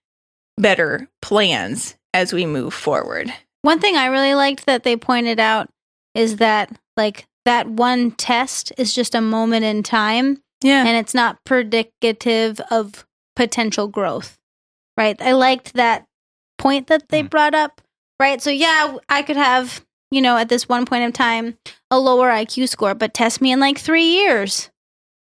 better plans as we move forward. One thing I really liked that they pointed out is that like that one test is just a moment in time. Yeah. And it's not predicative of potential growth, right? I liked that point that they brought up, right? So yeah, I could have, at this one point in time, a lower IQ score, but test me in like 3 years.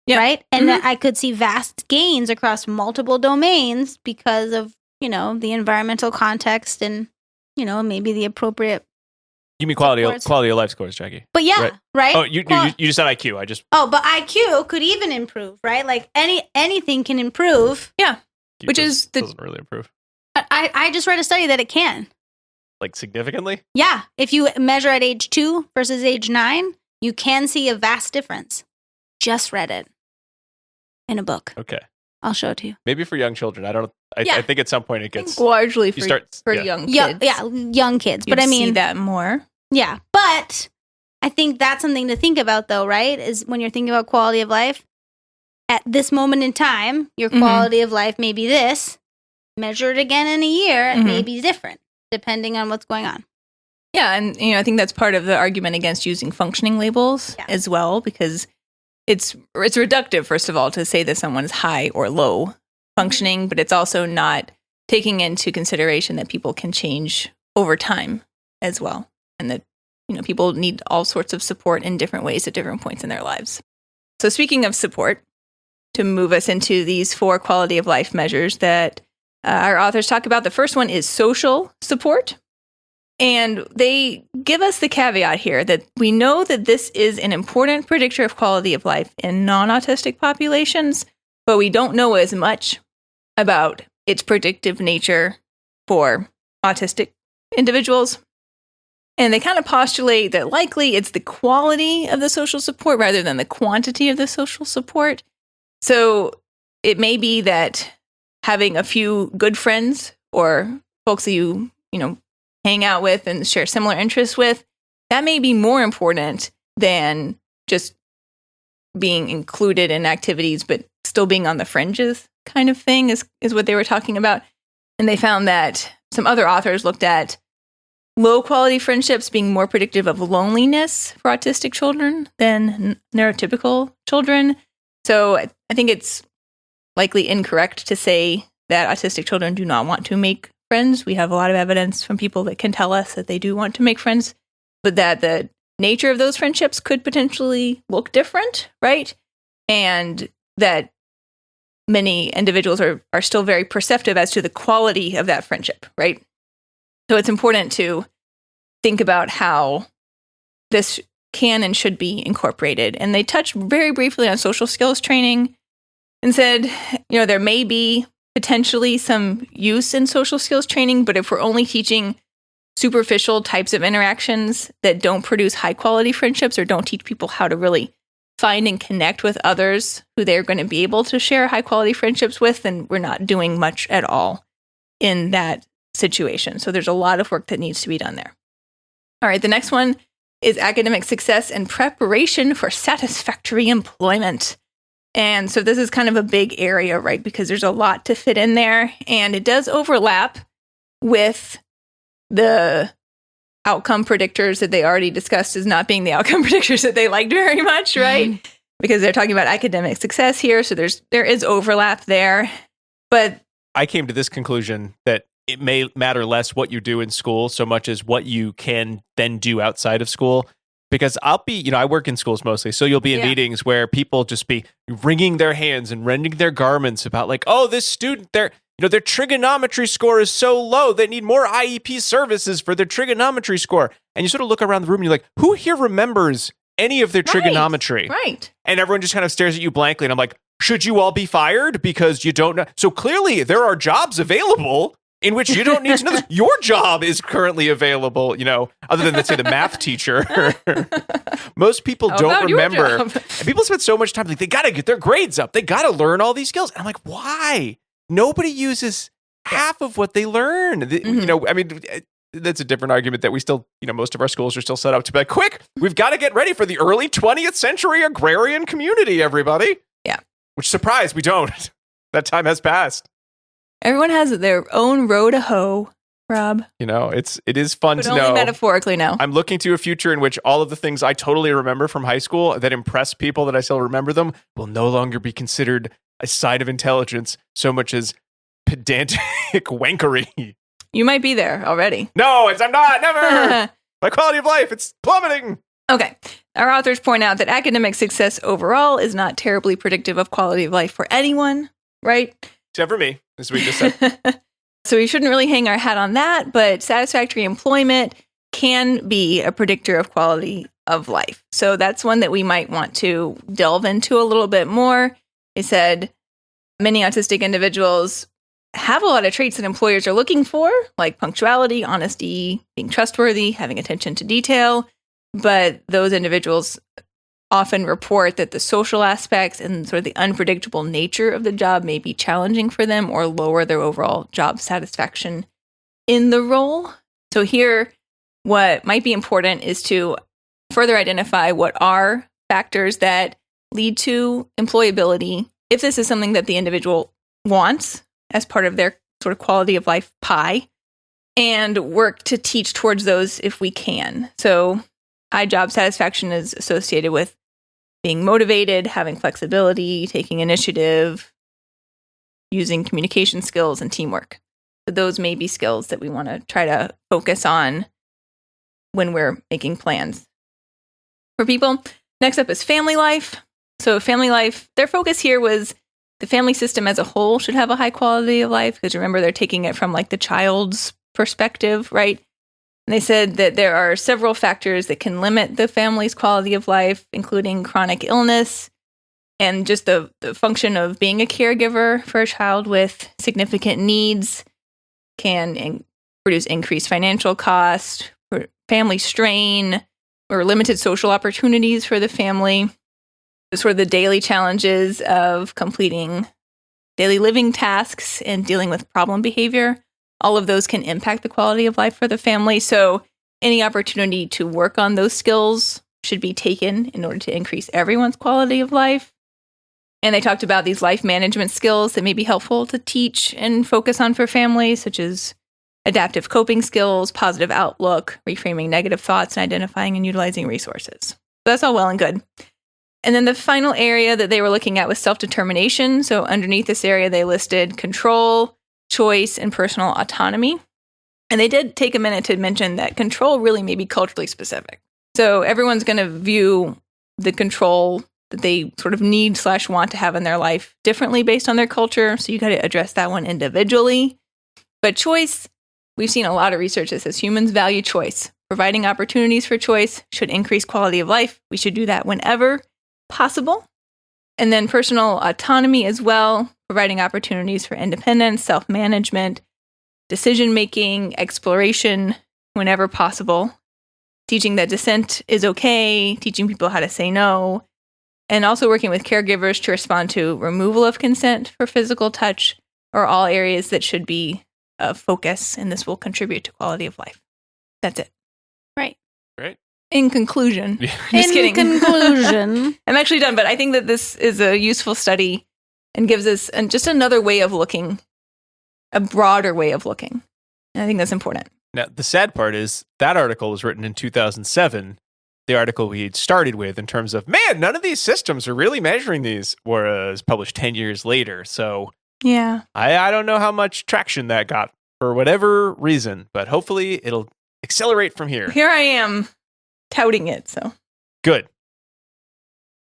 Yeah. Right. And I could see vast gains across multiple domains because of, the environmental context and, maybe the appropriate. You mean quality of life scores, Jackie? But yeah, right? Oh, you just said IQ. but IQ could even improve, right? Like anything can improve. Yeah. Which doesn't really improve. I just read a study that it can. Like significantly? Yeah. If you measure at age 2 versus age 9, you can see a vast difference. Just read it. In a book. Okay. I'll show it to you. Maybe for young children. I think at some point it gets largely for young kids. Yeah, young kids. You'd but I mean see that more. Yeah. But I think that's something to think about though, right? Is when you're thinking about quality of life, at this moment in time, your quality of life may be this. Measure it again in a year, it may be different, depending on what's going on. Yeah, and I think that's part of the argument against using functioning labels as well, because it's reductive, first of all, to say that someone's high or low functioning, but it's also not taking into consideration that people can change over time as well, and that people need all sorts of support in different ways at different points in their lives. So speaking of support, to move us into these 4 quality of life measures that our authors talk about, the first one is social support. And they give us the caveat here that we know that this is an important predictor of quality of life in non-autistic populations, but we don't know as much about its predictive nature for autistic individuals. And they kind of postulate that likely it's the quality of the social support rather than the quantity of the social support. So it may be that having a few good friends or folks that you hang out with and share similar interests with that may be more important than just being included in activities, but still being on the fringes kind of thing is what they were talking about. And they found that some other authors looked at low quality friendships being more predictive of loneliness for autistic children than neurotypical children. So I think it's likely incorrect to say that autistic children do not want to make friends. We have a lot of evidence from people that can tell us that they do want to make friends, but that the nature of those friendships could potentially look different, right? And that many individuals are still very perceptive as to the quality of that friendship, right? So it's important to think about how this can and should be incorporated. And they touched very briefly on social skills training and said, there may be potentially some use in social skills training, but if we're only teaching superficial types of interactions that don't produce high quality friendships or don't teach people how to really find and connect with others who they're going to be able to share high quality friendships with, then we're not doing much at all in that situation. So there's a lot of work that needs to be done there. All right, the next one is academic success and preparation for satisfactory employment. And so this is kind of a big area, right? Because there's a lot to fit in there, and it does overlap with the outcome predictors that they already discussed as not being the outcome predictors that they liked very much, right? Because they're talking about academic success here, so there is overlap there. But I came to this conclusion that it may matter less what you do in school so much as what you can then do outside of school. Because I'll be, I work in schools mostly, so you'll be in meetings where people just be wringing their hands and rending their garments about like, oh, this student, their trigonometry score is so low, they need more IEP services for their trigonometry score. And you sort of look around the room and you're like, who here remembers any of their trigonometry? Right. And everyone just kind of stares at you blankly. And I'm like, should you all be fired because you don't know? So clearly there are jobs available in which you don't need to know this. Your job is currently available, other than, let's say, the math teacher. Most people don't remember. And people spend so much time, like, they got to get their grades up. They got to learn all these skills. And I'm like, why? Nobody uses half of what they learn. That's a different argument that we still, most of our schools are still set up to be like, quick, we've got to get ready for the early 20th century agrarian community, everybody. Yeah. Which, surprise, we don't. That time has passed. Everyone has their own row to hoe, Rob. It is fun to know. But only metaphorically now. I'm looking to a future in which all of the things I totally remember from high school that impress people that I still remember them will no longer be considered a sign of intelligence so much as pedantic wankery. You might be there already. No, I'm not. Never. My quality of life, it's plummeting. Okay. Our authors point out that academic success overall is not terribly predictive of quality of life for anyone, right? Except for me, as we just said. So we shouldn't really hang our hat on that, but satisfactory employment can be a predictor of quality of life. So that's one that we might want to delve into a little bit more. They said many autistic individuals have a lot of traits that employers are looking for, like punctuality, honesty, being trustworthy, having attention to detail. But those individuals often report that the social aspects and sort of the unpredictable nature of the job may be challenging for them or lower their overall job satisfaction in the role. So here, what might be important is to further identify what are factors that lead to employability, if this is something that the individual wants as part of their sort of quality of life pie, and work to teach towards those if we can. So high job satisfaction is associated with being motivated, having flexibility, taking initiative, using communication skills and teamwork. So those may be skills that we want to try to focus on when we're making plans for people. Next up is family life. So family life, their focus here was the family system as a whole should have a high quality of life, because remember, they're taking it from like the child's perspective, right? And they said that there are several factors that can limit the family's quality of life, including chronic illness and just the function of being a caregiver for a child with significant needs can produce increased financial cost, family strain, or limited social opportunities for the family. Sort of the daily challenges of completing daily living tasks and dealing with problem behavior. All of those can impact the quality of life for the family. So any opportunity to work on those skills should be taken in order to increase everyone's quality of life. And they talked about these life management skills that may be helpful to teach and focus on for families, such as adaptive coping skills, positive outlook, reframing negative thoughts, and identifying and utilizing resources. So that's all well and good. And then the final area that they were looking at was self-determination. So underneath this area, they listed control, choice, and personal autonomy. And they did take a minute to mention that control really may be culturally specific. So everyone's going to view the control that they sort of need/want to have in their life differently based on their culture. So you got to address that one individually. But choice, we've seen a lot of research that says humans value choice. Providing opportunities for choice should increase quality of life. We should do that whenever possible. And then personal autonomy as well, providing opportunities for independence, self-management, decision-making, exploration whenever possible. Teaching that dissent is okay, teaching people how to say no, and also working with caregivers to respond to removal of consent for physical touch are all areas that should be a focus, and this will contribute to quality of life. That's it. Right. In conclusion, Yeah. just kidding. Conclusion. I'm actually done, but I think that this is a useful study and gives us just another way of looking, a broader way of looking. And I think that's important. Now, the sad part is that article was written in 2007, the article we started with in terms of, man, none of these systems are really measuring these, was published 10 years later. So Yeah. I don't know how much traction that got for whatever reason, but hopefully it'll accelerate from here. Here I am touting it. So Good.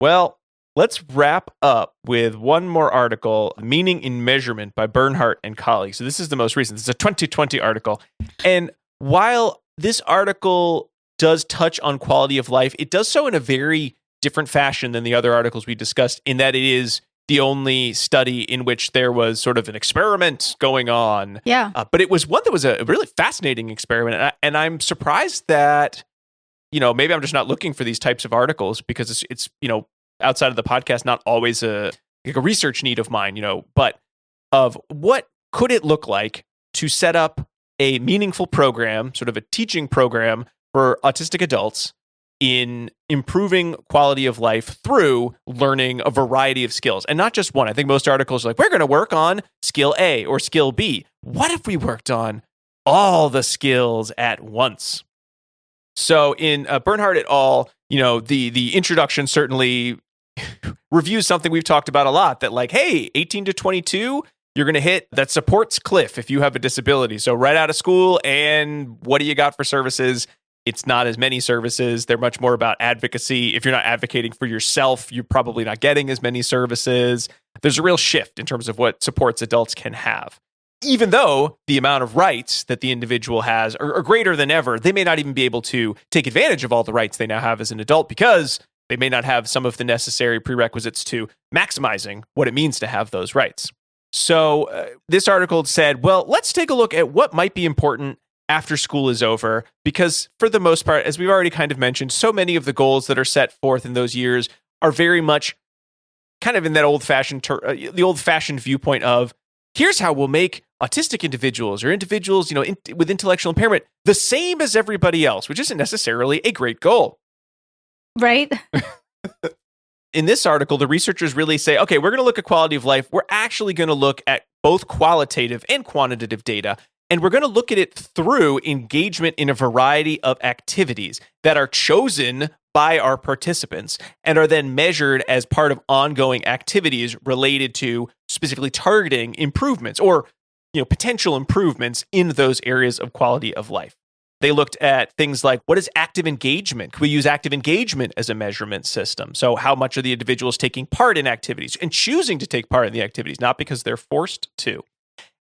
Well, let's wrap up with one more article, Meaning in Measurement by Bernhardt and colleagues. So this is the most recent. This is a 2020 article. And while this article does touch on quality of life, it does so in a very different fashion than the other articles we discussed, in that it is the only study in which there was sort of an experiment going on. Yeah. But it was one that was a really fascinating experiment. And I'm surprised that, maybe I'm just not looking for these types of articles because it's outside of the podcast, not always a research need of mine, but of what could it look like to set up a meaningful program, sort of a teaching program for autistic adults in improving quality of life through learning a variety of skills, and not just one. I think most articles are like, we're going to work on skill A or skill B. What if we worked on all the skills at once? So in Bernhardt et al., the introduction certainly reviews something we've talked about a lot, that like, hey, 18 to 22, you're going to hit that supports cliff if you have a disability. So right out of school, and what do you got for services? It's not as many services. They're much more about advocacy. If you're not advocating for yourself, you're probably not getting as many services. There's a real shift in terms of what supports adults can have. Even though the amount of rights that the individual has are greater than ever, they may not even be able to take advantage of all the rights they now have as an adult because they may not have some of the necessary prerequisites to maximizing what it means to have those rights. So this article said, well, let's take a look at what might be important after school is over, because for the most part, as we've already kind of mentioned, so many of the goals that are set forth in those years are very much kind of in that the old-fashioned viewpoint of, here's how we'll make autistic individuals or individuals, with intellectual impairment the same as everybody else, which isn't necessarily a great goal. Right? In this article, the researchers really say, okay, we're going to look at quality of life. We're actually going to look at both qualitative and quantitative data, and we're going to look at it through engagement in a variety of activities that are chosen by our participants and are then measured as part of ongoing activities related to specifically targeting improvements or potential improvements in those areas of quality of life. They looked at things like, what is active engagement? Can we use active engagement as a measurement system? So how much are the individuals taking part in activities and choosing to take part in the activities, not because they're forced to?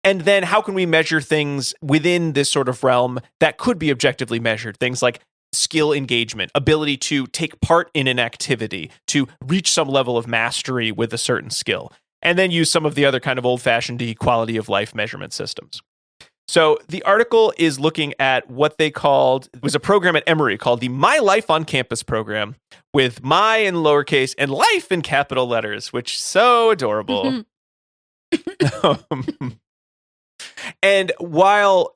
And then how can we measure things within this sort of realm that could be objectively measured? Things like skill engagement, ability to take part in an activity, to reach some level of mastery with a certain skill, and then use some of the other kind of old-fashioned quality of life measurement systems. So the article is looking at what they called, it was a program at Emory called the My Life on Campus program, with my in lowercase and life in capital letters, which is so adorable. And while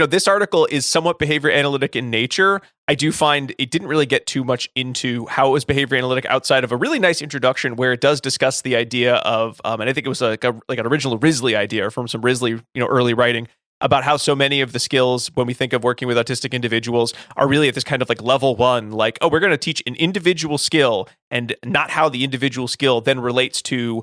this article is somewhat behavior analytic in nature. I do find it didn't really get too much into how it was behavior analytic outside of a really nice introduction where it does discuss the idea of, and I think it was like an original Risley idea from some Risley, early writing about how so many of the skills when we think of working with autistic individuals are really at this kind of like level one, like, oh, we're going to teach an individual skill and not how the individual skill then relates to,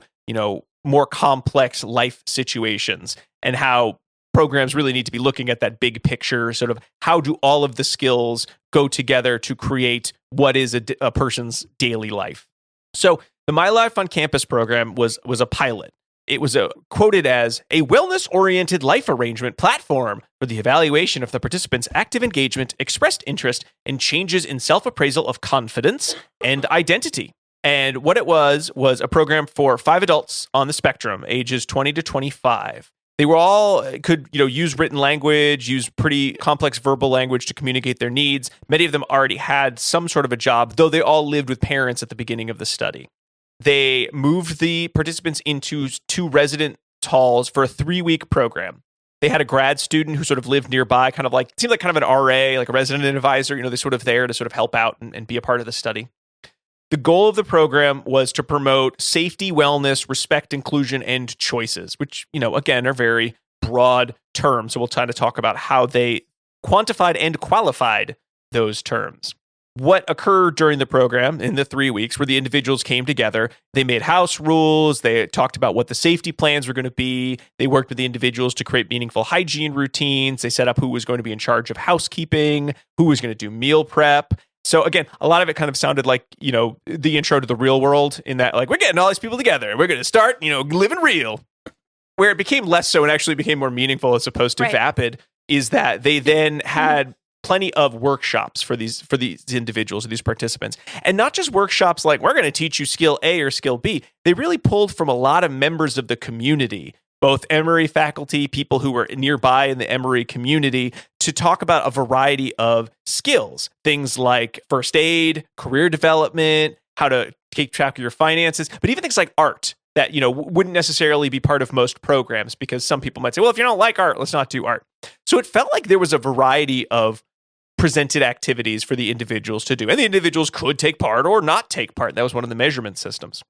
more complex life situations, and how programs really need to be looking at that big picture, sort of how do all of the skills go together to create what is a person's daily life. So the My Life on Campus program was a pilot. It was quoted as a wellness-oriented life arrangement platform for the evaluation of the participants' active engagement, expressed interest, and changes in self-appraisal of confidence and identity. And what it was a program for 5 adults on the spectrum, ages 20 to 25. They were all could, use written language, use pretty complex verbal language to communicate their needs. Many of them already had some sort of a job, though they all lived with parents at the beginning of the study. They moved the participants into 2 resident halls for a 3-week program. They had a grad student who sort of lived nearby, kind of like, it seemed like kind of an RA, like a resident advisor, they're sort of there to sort of help out and be a part of the study. The goal of the program was to promote safety, wellness, respect, inclusion, and choices, which, again, are very broad terms. So we'll try to talk about how they quantified and qualified those terms. What occurred during the program in the 3 weeks where the individuals came together, they made house rules, they talked about what the safety plans were going to be, they worked with the individuals to create meaningful hygiene routines, they set up who was going to be in charge of housekeeping, who was going to do meal prep. So again, a lot of it kind of sounded like, the intro to the real world in that, like, we're getting all these people together and we're going to start, living real. Where it became less so and actually became more meaningful as opposed to vapid is that they then had plenty of workshops for these individuals, these participants. And not just workshops like, we're going to teach you skill A or skill B. They really pulled from a lot of members of the community, both Emory faculty, people who were nearby in the Emory community, to talk about a variety of skills, things like first aid, career development, how to take track of your finances, but even things like art that, wouldn't necessarily be part of most programs, because some people might say, well, if you don't like art, let's not do art. So it felt like there was a variety of presented activities for the individuals to do, and the individuals could take part or not take part. That was one of the measurement systems.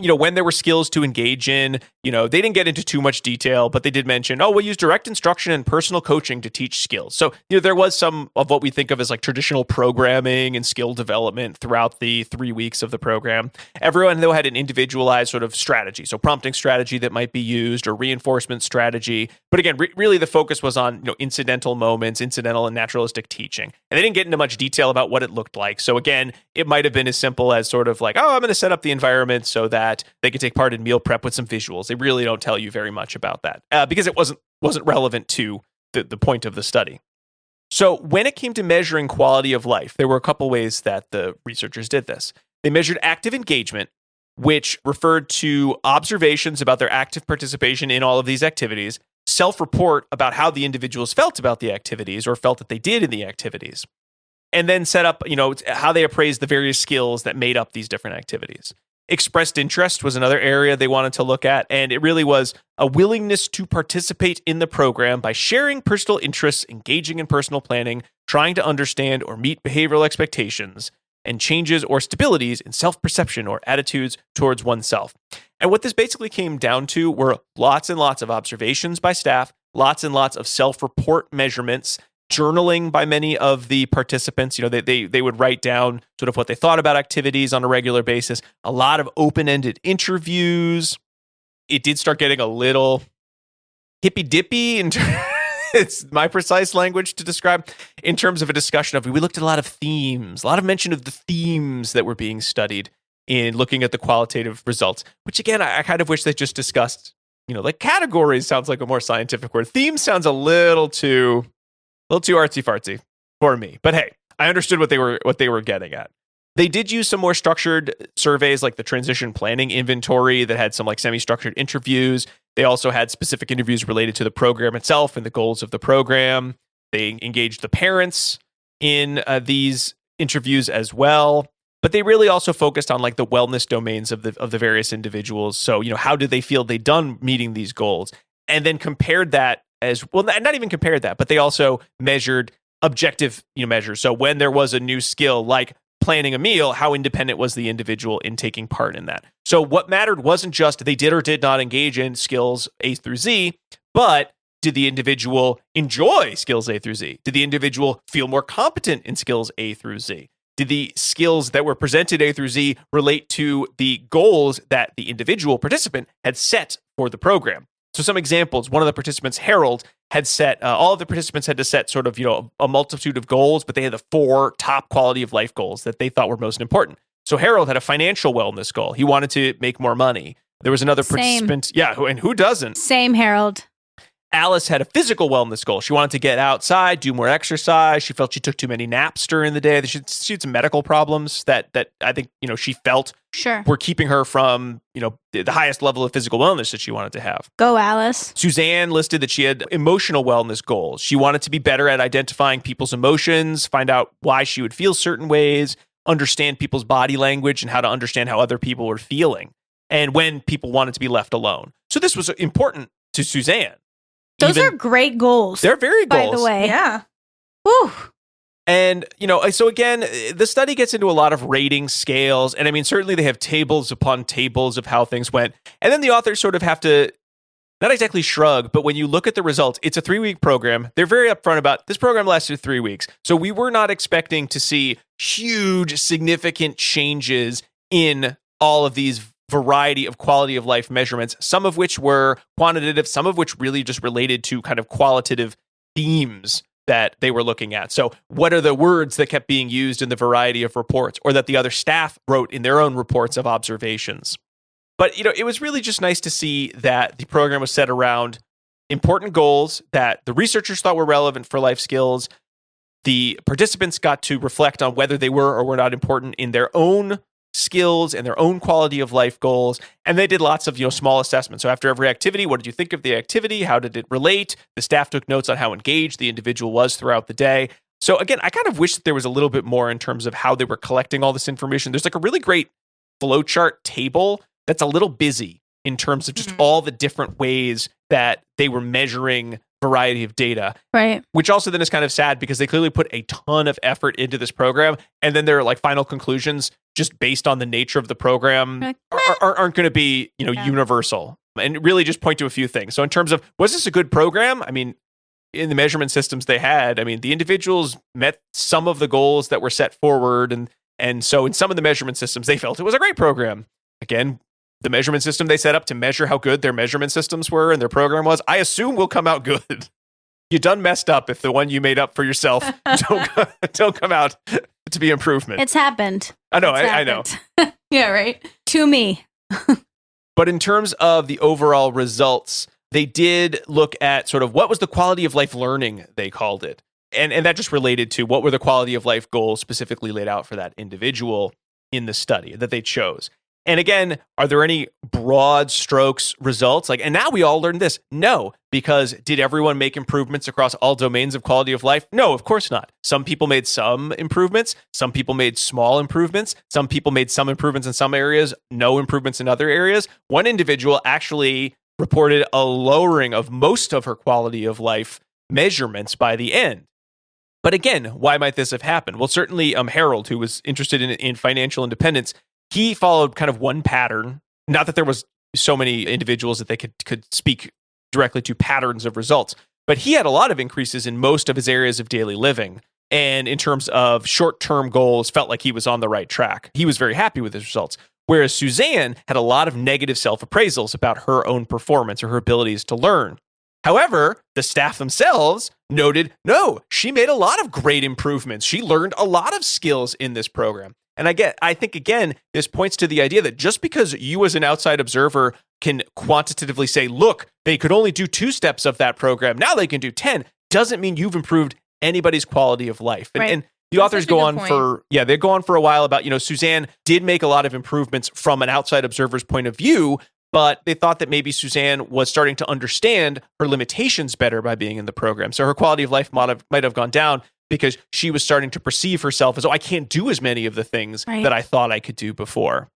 When there were skills to engage in, they didn't get into too much detail, but they did mention, we'll use direct instruction and personal coaching to teach skills. So, there was some of what we think of as like traditional programming and skill development throughout the 3 weeks of the program. Everyone, though, had an individualized sort of strategy. So prompting strategy that might be used, or reinforcement strategy. But again, really the focus was on, incidental moments, incidental and naturalistic teaching. And they didn't get into much detail about what it looked like. So again, it might have been as simple as sort of like, I'm going to set up the environment so that they could take part in meal prep with some visuals. They really don't tell you very much about that because it wasn't relevant to the point of the study. So when it came to measuring quality of life, there were a couple ways that the researchers did this. They measured active engagement, which referred to observations about their active participation in all of these activities, self-report about how the individuals felt about the activities or felt that they did in the activities, and then set up, how they appraised the various skills that made up these different activities. Expressed interest was another area they wanted to look at, and it really was a willingness to participate in the program by sharing personal interests, engaging in personal planning, trying to understand or meet behavioral expectations, and changes or stabilities in self-perception or attitudes towards oneself. And what this basically came down to were lots and lots of observations by staff, lots and lots of self-report measurements, journaling by many of the participants. They would write down sort of what they thought about activities on a regular basis, a lot of open-ended interviews. It did start getting a little hippy-dippy, it's my precise language to describe, in terms of a discussion of, we looked at a lot of themes, a lot of mention of the themes that were being studied in looking at the qualitative results, which again, I kind of wish they just discussed, like categories sounds like a more scientific word. Themes sounds a little too artsy-fartsy for me. But hey, I understood what they were getting at. They did use some more structured surveys like the transition planning inventory that had some like semi-structured interviews. They also had specific interviews related to the program itself and the goals of the program. They engaged the parents in these interviews as well. But they really also focused on like the wellness domains of the various individuals. So, how did they feel they'd done meeting these goals? And then compared that as well, not even compared that, but they also measured objective measures. So when there was a new skill like planning a meal, how independent was the individual in taking part in that? So what mattered wasn't just they did or did not engage in skills A through Z, but did the individual enjoy skills A through Z? Did the individual feel more competent in skills A through Z? Did the skills that were presented A through Z relate to the goals that the individual participant had set for the program? So some examples, one of the participants, Harold, had set, all of the participants had to set sort of, a multitude of goals, but they had the 4 top quality of life goals that they thought were most important. So Harold had a financial wellness goal. He wanted to make more money. There was another participant. Yeah, and who doesn't? Same, Harold. Alice had a physical wellness goal. She wanted to get outside, do more exercise. She felt she took too many naps during the day. She had some medical problems that I think, she felt were keeping her from, the highest level of physical wellness that she wanted to have. Go, Alice. Suzanne listed that she had emotional wellness goals. She wanted to be better at identifying people's emotions, find out why she would feel certain ways, understand people's body language, and how to understand how other people were feeling, and when people wanted to be left alone. So this was important to Suzanne. Those are great goals. They're very goals. By the way. Yeah. Whew. And, so again, the study gets into a lot of rating scales. And I mean, certainly they have tables upon tables of how things went. And then the authors sort of have to, not exactly shrug, but when you look at the results, it's a 3-week program. They're very upfront about this program lasted 3 weeks. So we were not expecting to see huge, significant changes in all of these variety of quality of life measurements, some of which were quantitative, some of which really just related to kind of qualitative themes that they were looking at. So what are the words that kept being used in the variety of reports, or that the other staff wrote in their own reports of observations? But, it was really just nice to see that the program was set around important goals that the researchers thought were relevant for life skills. The participants got to reflect on whether they were or were not important in their own skills and their own quality of life goals. And they did lots of, small assessments. So after every activity, what did you think of the activity? How did it relate? The staff took notes on how engaged the individual was throughout the day. So again, I kind of wish that there was a little bit more in terms of how they were collecting all this information. There's like a really great flowchart table that's a little busy in terms of just all the different ways that they were measuring variety of data. Right. Which also then is kind of sad because they clearly put a ton of effort into this program. And then their final conclusions, just based on the nature of the program, aren't going to be, universal, and really just point to a few things. So in terms of, was this a good program? I mean, in the measurement systems they had, the individuals met some of the goals that were set forward. And so in some of the measurement systems, they felt it was a great program. Again, the measurement system they set up to measure how good their measurement systems were and their program was, I assume will come out good. You done messed up if the one you made up for yourself don't come out to be improvement. It's happened. I know, I know. Yeah, right. To me. But in terms of the overall results, they did look at sort of what was the quality of life learning, they called it. And that just related to what were the quality of life goals specifically laid out for that individual in the study that they chose. And again, are there any broad strokes results? And now we all learned this. No, because did everyone make improvements across all domains of quality of life? No, of course not. Some people made some improvements. Some people made small improvements. Some people made some improvements in some areas, no improvements in other areas. One individual actually reported a lowering of most of her quality of life measurements by the end. But again, why might this have happened? Well, certainly Harold, who was interested in financial independence, he followed kind of one pattern. Not that there was so many individuals that they could speak directly to patterns of results, but he had a lot of increases in most of his areas of daily living. And in terms of short-term goals, felt like he was on the right track. He was very happy with his results. Whereas Suzanne had a lot of negative self-appraisals about her own performance or her abilities to learn. However, the staff themselves noted, no, she made a lot of great improvements. She learned a lot of skills in this program. And I think, again, this points to the idea that just because you as an outside observer can quantitatively say, look, they could only do 2 steps of that program, now they can do 10, doesn't mean you've improved anybody's quality of life. Right. And the authors go on they go on for a while about, Suzanne did make a lot of improvements from an outside observer's point of view, but they thought that maybe Suzanne was starting to understand her limitations better by being in the program. So her quality of life might have gone down because she was starting to perceive herself as, I can't do as many of the things that I thought I could do before.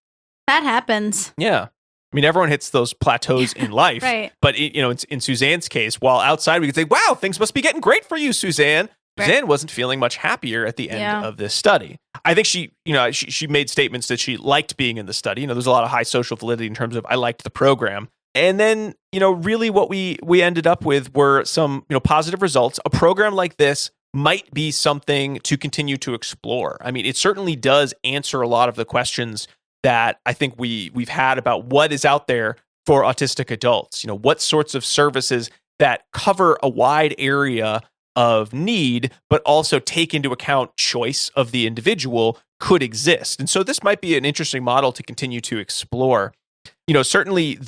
That happens. Yeah. I mean, everyone hits those plateaus in life. Right. But, in Suzanne's case, while outside we could say, wow, things must be getting great for you, Suzanne. Right. Suzanne wasn't feeling much happier at the end of this study. I think she made statements that she liked being in the study. There's a lot of high social validity in terms of I liked the program. And then, really what we ended up with were some, positive results. A program like this might be something to continue to explore. I mean, it certainly does answer a lot of the questions that I think we've had about what is out there for autistic adults. What sorts of services that cover a wide area of need, but also take into account choice of the individual could exist. And so this might be an interesting model to continue to explore. Certainly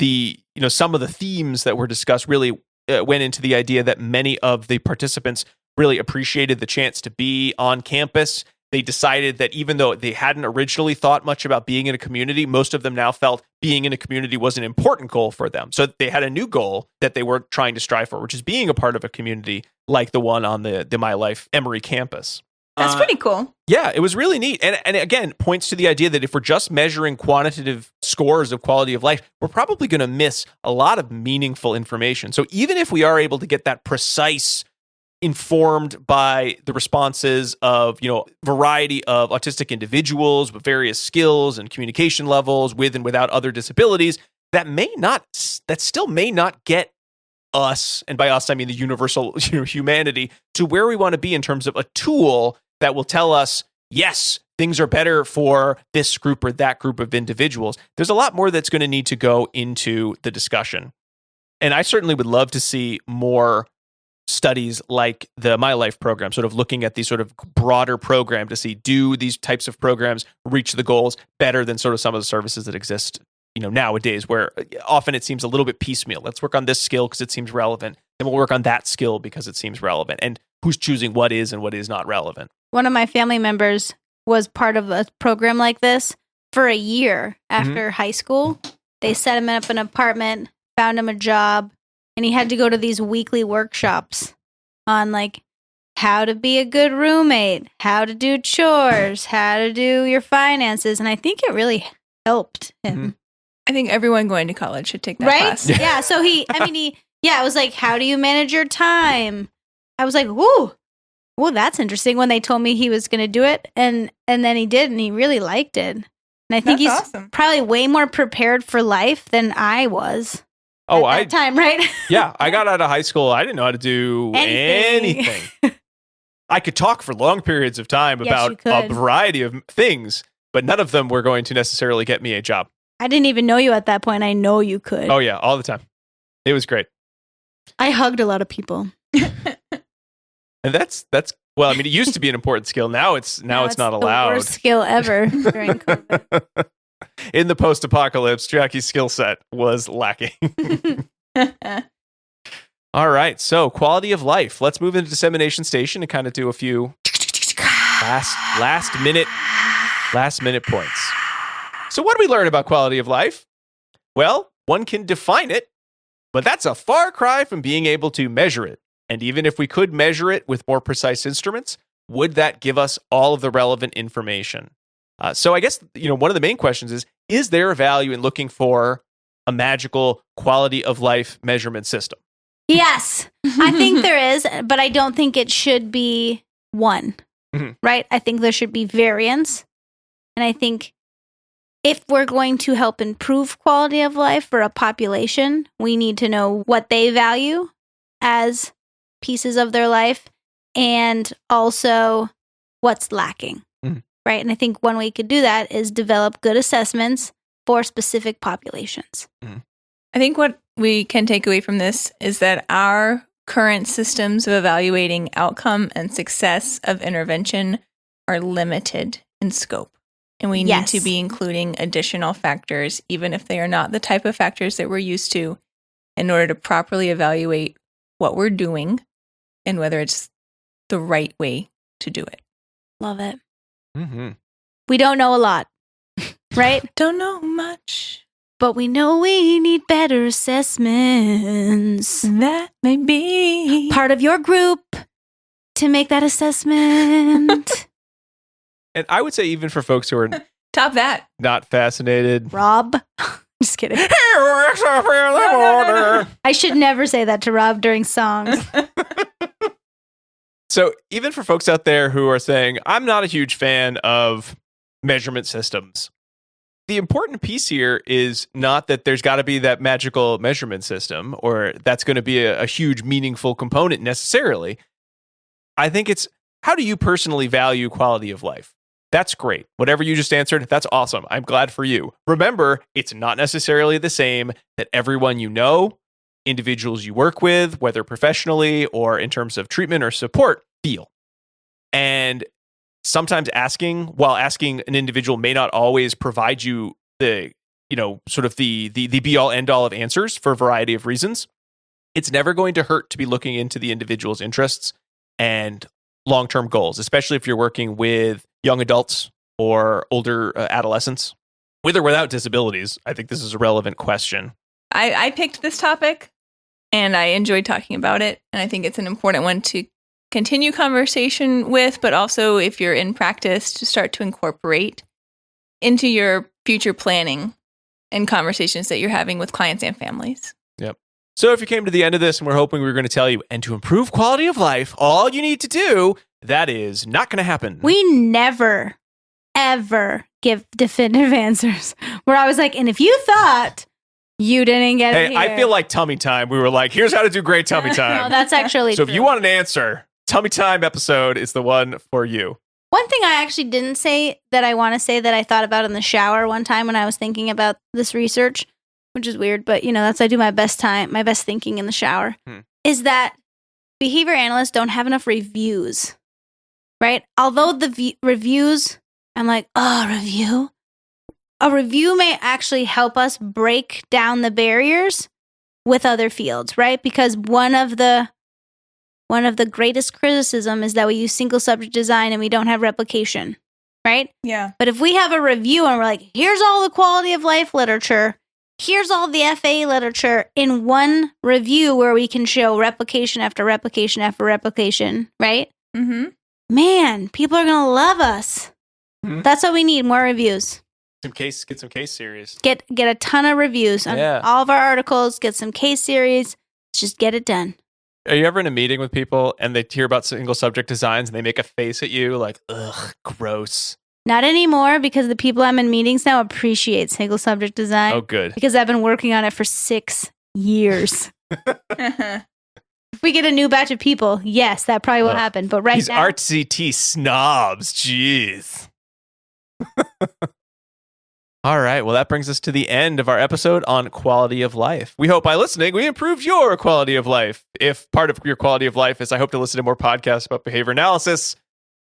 some of the themes that were discussed really went into the idea that many of the participants really appreciated the chance to be on campus. They decided that even though they hadn't originally thought much about being in a community, most of them now felt being in a community was an important goal for them. So they had a new goal that they were trying to strive for, which is being a part of a community like the one on the My Life Emory campus. That's pretty cool. Yeah, it was really neat. And again, points to the idea that if we're just measuring quantitative scores of quality of life, we're probably going to miss a lot of meaningful information. So even if we are able to get that precise, informed by the responses of, variety of autistic individuals with various skills and communication levels with and without other disabilities, that still may not get us, and by us I mean the universal humanity, to where we want to be in terms of a tool that will tell us, yes, things are better for this group or that group of individuals. There's a lot more that's going to need to go into the discussion. And I certainly would love to see more studies like the My Life program, sort of looking at the sort of broader program to see, do these types of programs reach the goals better than sort of some of the services that exist nowadays, where often it seems a little bit piecemeal. Let's work on this skill because it seems relevant. Then we'll work on that skill because it seems relevant. And who's choosing what is and what is not relevant. One of my family members was part of a program like this for a year after high school. They set him up an apartment, found him a job, and he had to go to these weekly workshops on how to be a good roommate, how to do chores, how to do your finances. And I think it really helped him. I think everyone going to college should take that class. Yeah. So it was like, how do you manage your time? I was like, ooh, that's interesting when they told me he was going to do it. And then he did, and he really liked it. And I think he's awesome. Probably way more prepared for life than I was. At that time, right? Yeah. I got out of high school. I didn't know how to do anything. I could talk for long periods of time about a variety of things, but none of them were going to necessarily get me a job. I didn't even know you at that point. I know you could. Oh, yeah. All the time. It was great. I hugged a lot of people. And that's well, I mean, it used to be an important skill. Now it's not allowed. The worst skill ever during COVID. In the post-apocalypse, Jackie's skill set was lacking. All right. So quality of life. Let's move into dissemination station and kind of do a few last minute points. So what do we learn about quality of life? Well, one can define it, but that's a far cry from being able to measure it. And even if we could measure it with more precise instruments, would that give us all of the relevant information? So I guess, one of the main questions is there a value in looking for a magical quality of life measurement system? Yes, I think there is, but I don't think it should be one, right? I think there should be variance. And I think if we're going to help improve quality of life for a population, we need to know what they value as pieces of their life and also what's lacking, right? And I think one way you could do that is develop good assessments for specific populations. I think what we can take away from this is that our current systems of evaluating outcome and success of intervention are limited in scope. And we need to be including additional factors, even if they are not the type of factors that we're used to, in order to properly evaluate what we're doing and whether it's the right way to do it. Love it. We don't know a lot, right? Don't know much. But we know we need better assessments. That may be part of your group to make that assessment. And I would say even for folks who are top that not fascinated. Rob. Just kidding. No. I should never say that to Rob during songs. So even for folks out there who are saying, I'm not a huge fan of measurement systems, the important piece here is not that there's got to be that magical measurement system or that's going to be a huge meaningful component necessarily. I think it's, how do you personally value quality of life? That's great. Whatever you just answered, that's awesome. I'm glad for you. Remember, it's not necessarily the same that everyone you know, individuals you work with, whether professionally or in terms of treatment or support, feel. And sometimes asking an individual may not always provide you the, sort of the be all end all of answers for a variety of reasons. It's never going to hurt to be looking into the individual's interests and long-term goals, especially if you're working with young adults or older adolescents, with or without disabilities. I think this is a relevant question. I picked this topic and I enjoyed talking about it. And I think it's an important one to continue conversation with, but also if you're in practice to start to incorporate into your future planning and conversations that you're having with clients and families. Yep. So if you came to the end of this and we're hoping we were going to tell you, and to improve quality of life, all you need to do, that is not going to happen. We never, ever give definitive answers where I was like, and if you thought you didn't get it here. I feel like tummy time. We were like, here's how to do great tummy time. No, that's actually so true. If you want an answer, tummy time episode is the one for you. One thing I actually didn't say that I want to say that I thought about in the shower one time when I was thinking about this research, which is weird, but that's I do my best thinking in the shower, is that behavior analysts don't have enough reviews, right? Although the reviews, I'm like, review? A review may actually help us break down the barriers with other fields, right? Because one of the greatest criticism is that we use single subject design and we don't have replication, right? Yeah. But if we have a review and we're like, here's all the quality of life literature, here's all the FA literature in one review where we can show replication after replication after replication, right? Mm-hmm. Man, people are going to love us. Mm-hmm. That's what we need, more reviews. Get some case series. Get a ton of reviews on all of our articles, get some case series, just get it done. Are you ever in a meeting with people and they hear about single subject designs and they make a face at you like, ugh, gross? Not anymore, because the people I'm in meetings now appreciate single subject design. Oh, good. Because I've been working on it for 6 years. If we get a new batch of people, yes, that probably will happen. But these now, artsy snobs, jeez. All right, well, that brings us to the end of our episode on quality of life. We hope by listening, we improved your quality of life. If part of your quality of life is I hope to listen to more podcasts about behavior analysis,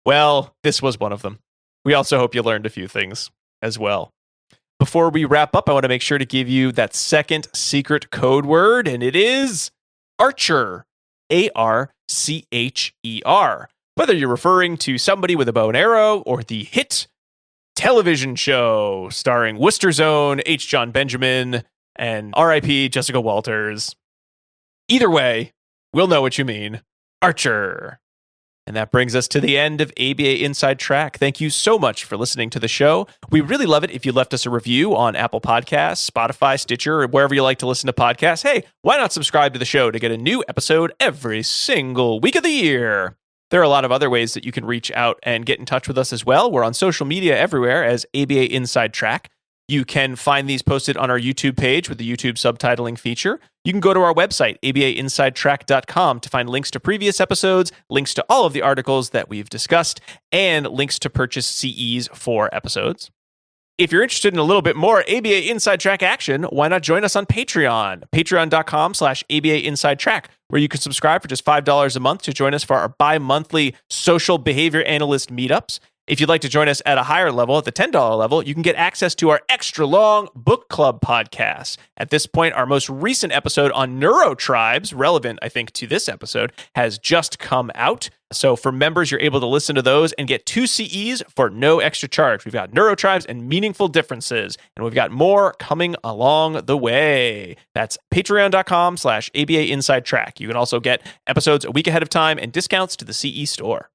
well, this was one of them. We also hope you learned a few things as well. Before we wrap up, I want to make sure to give you that second secret code word, and it is Archer, ARCHER. Whether you're referring to somebody with a bow and arrow or the hit television show starring Worcester's own H. John Benjamin and R.I.P. Jessica Walters. Either way, we'll know what you mean. Archer. And that brings us to the end of ABA Inside Track. Thank you so much for listening to the show. We really love it if you left us a review on Apple Podcasts, Spotify, Stitcher, or wherever you like to listen to podcasts. Hey, why not subscribe to the show to get a new episode every single week of the year? There are a lot of other ways that you can reach out and get in touch with us as well. We're on social media everywhere as ABA Inside Track. You can find these posted on our YouTube page with the YouTube subtitling feature. You can go to our website, abainsidetrack.com, to find links to previous episodes, links to all of the articles that we've discussed, and links to purchase CEs for episodes. If you're interested in a little bit more ABA Inside Track action, why not join us on Patreon? Patreon.com/ABA Inside Track, where you can subscribe for just $5 a month to join us for our bi-monthly social behavior analyst meetups. If you'd like to join us at a higher level, at the $10 level, you can get access to our extra long book club podcast. At this point, our most recent episode on neurotribes, relevant, I think, to this episode, has just come out. So for members, you're able to listen to those and get 2 CEs for no extra charge. We've got neurotribes and meaningful differences, and we've got more coming along the way. That's patreon.com/ABA Inside Track. You can also get episodes a week ahead of time and discounts to the CE store.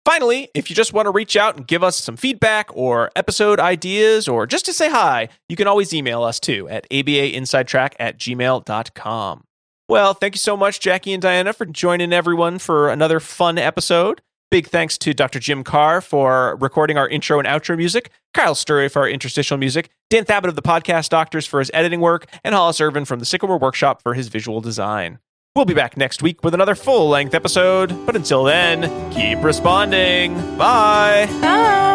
Finally, if you just want to reach out and give us some feedback or episode ideas or just to say hi, you can always email us too at abainsidetrack@gmail.com. Well, thank you so much, Jackie and Diana, for joining everyone for another fun episode. Big thanks to Dr. Jim Carr for recording our intro and outro music, Kyle Sturry for our interstitial music, Dan Thabit of the Podcast Doctors for his editing work, and Hollis Irvin from the Sycamore Workshop for his visual design. We'll be back next week with another full-length episode, but until then, keep responding. Bye! Bye!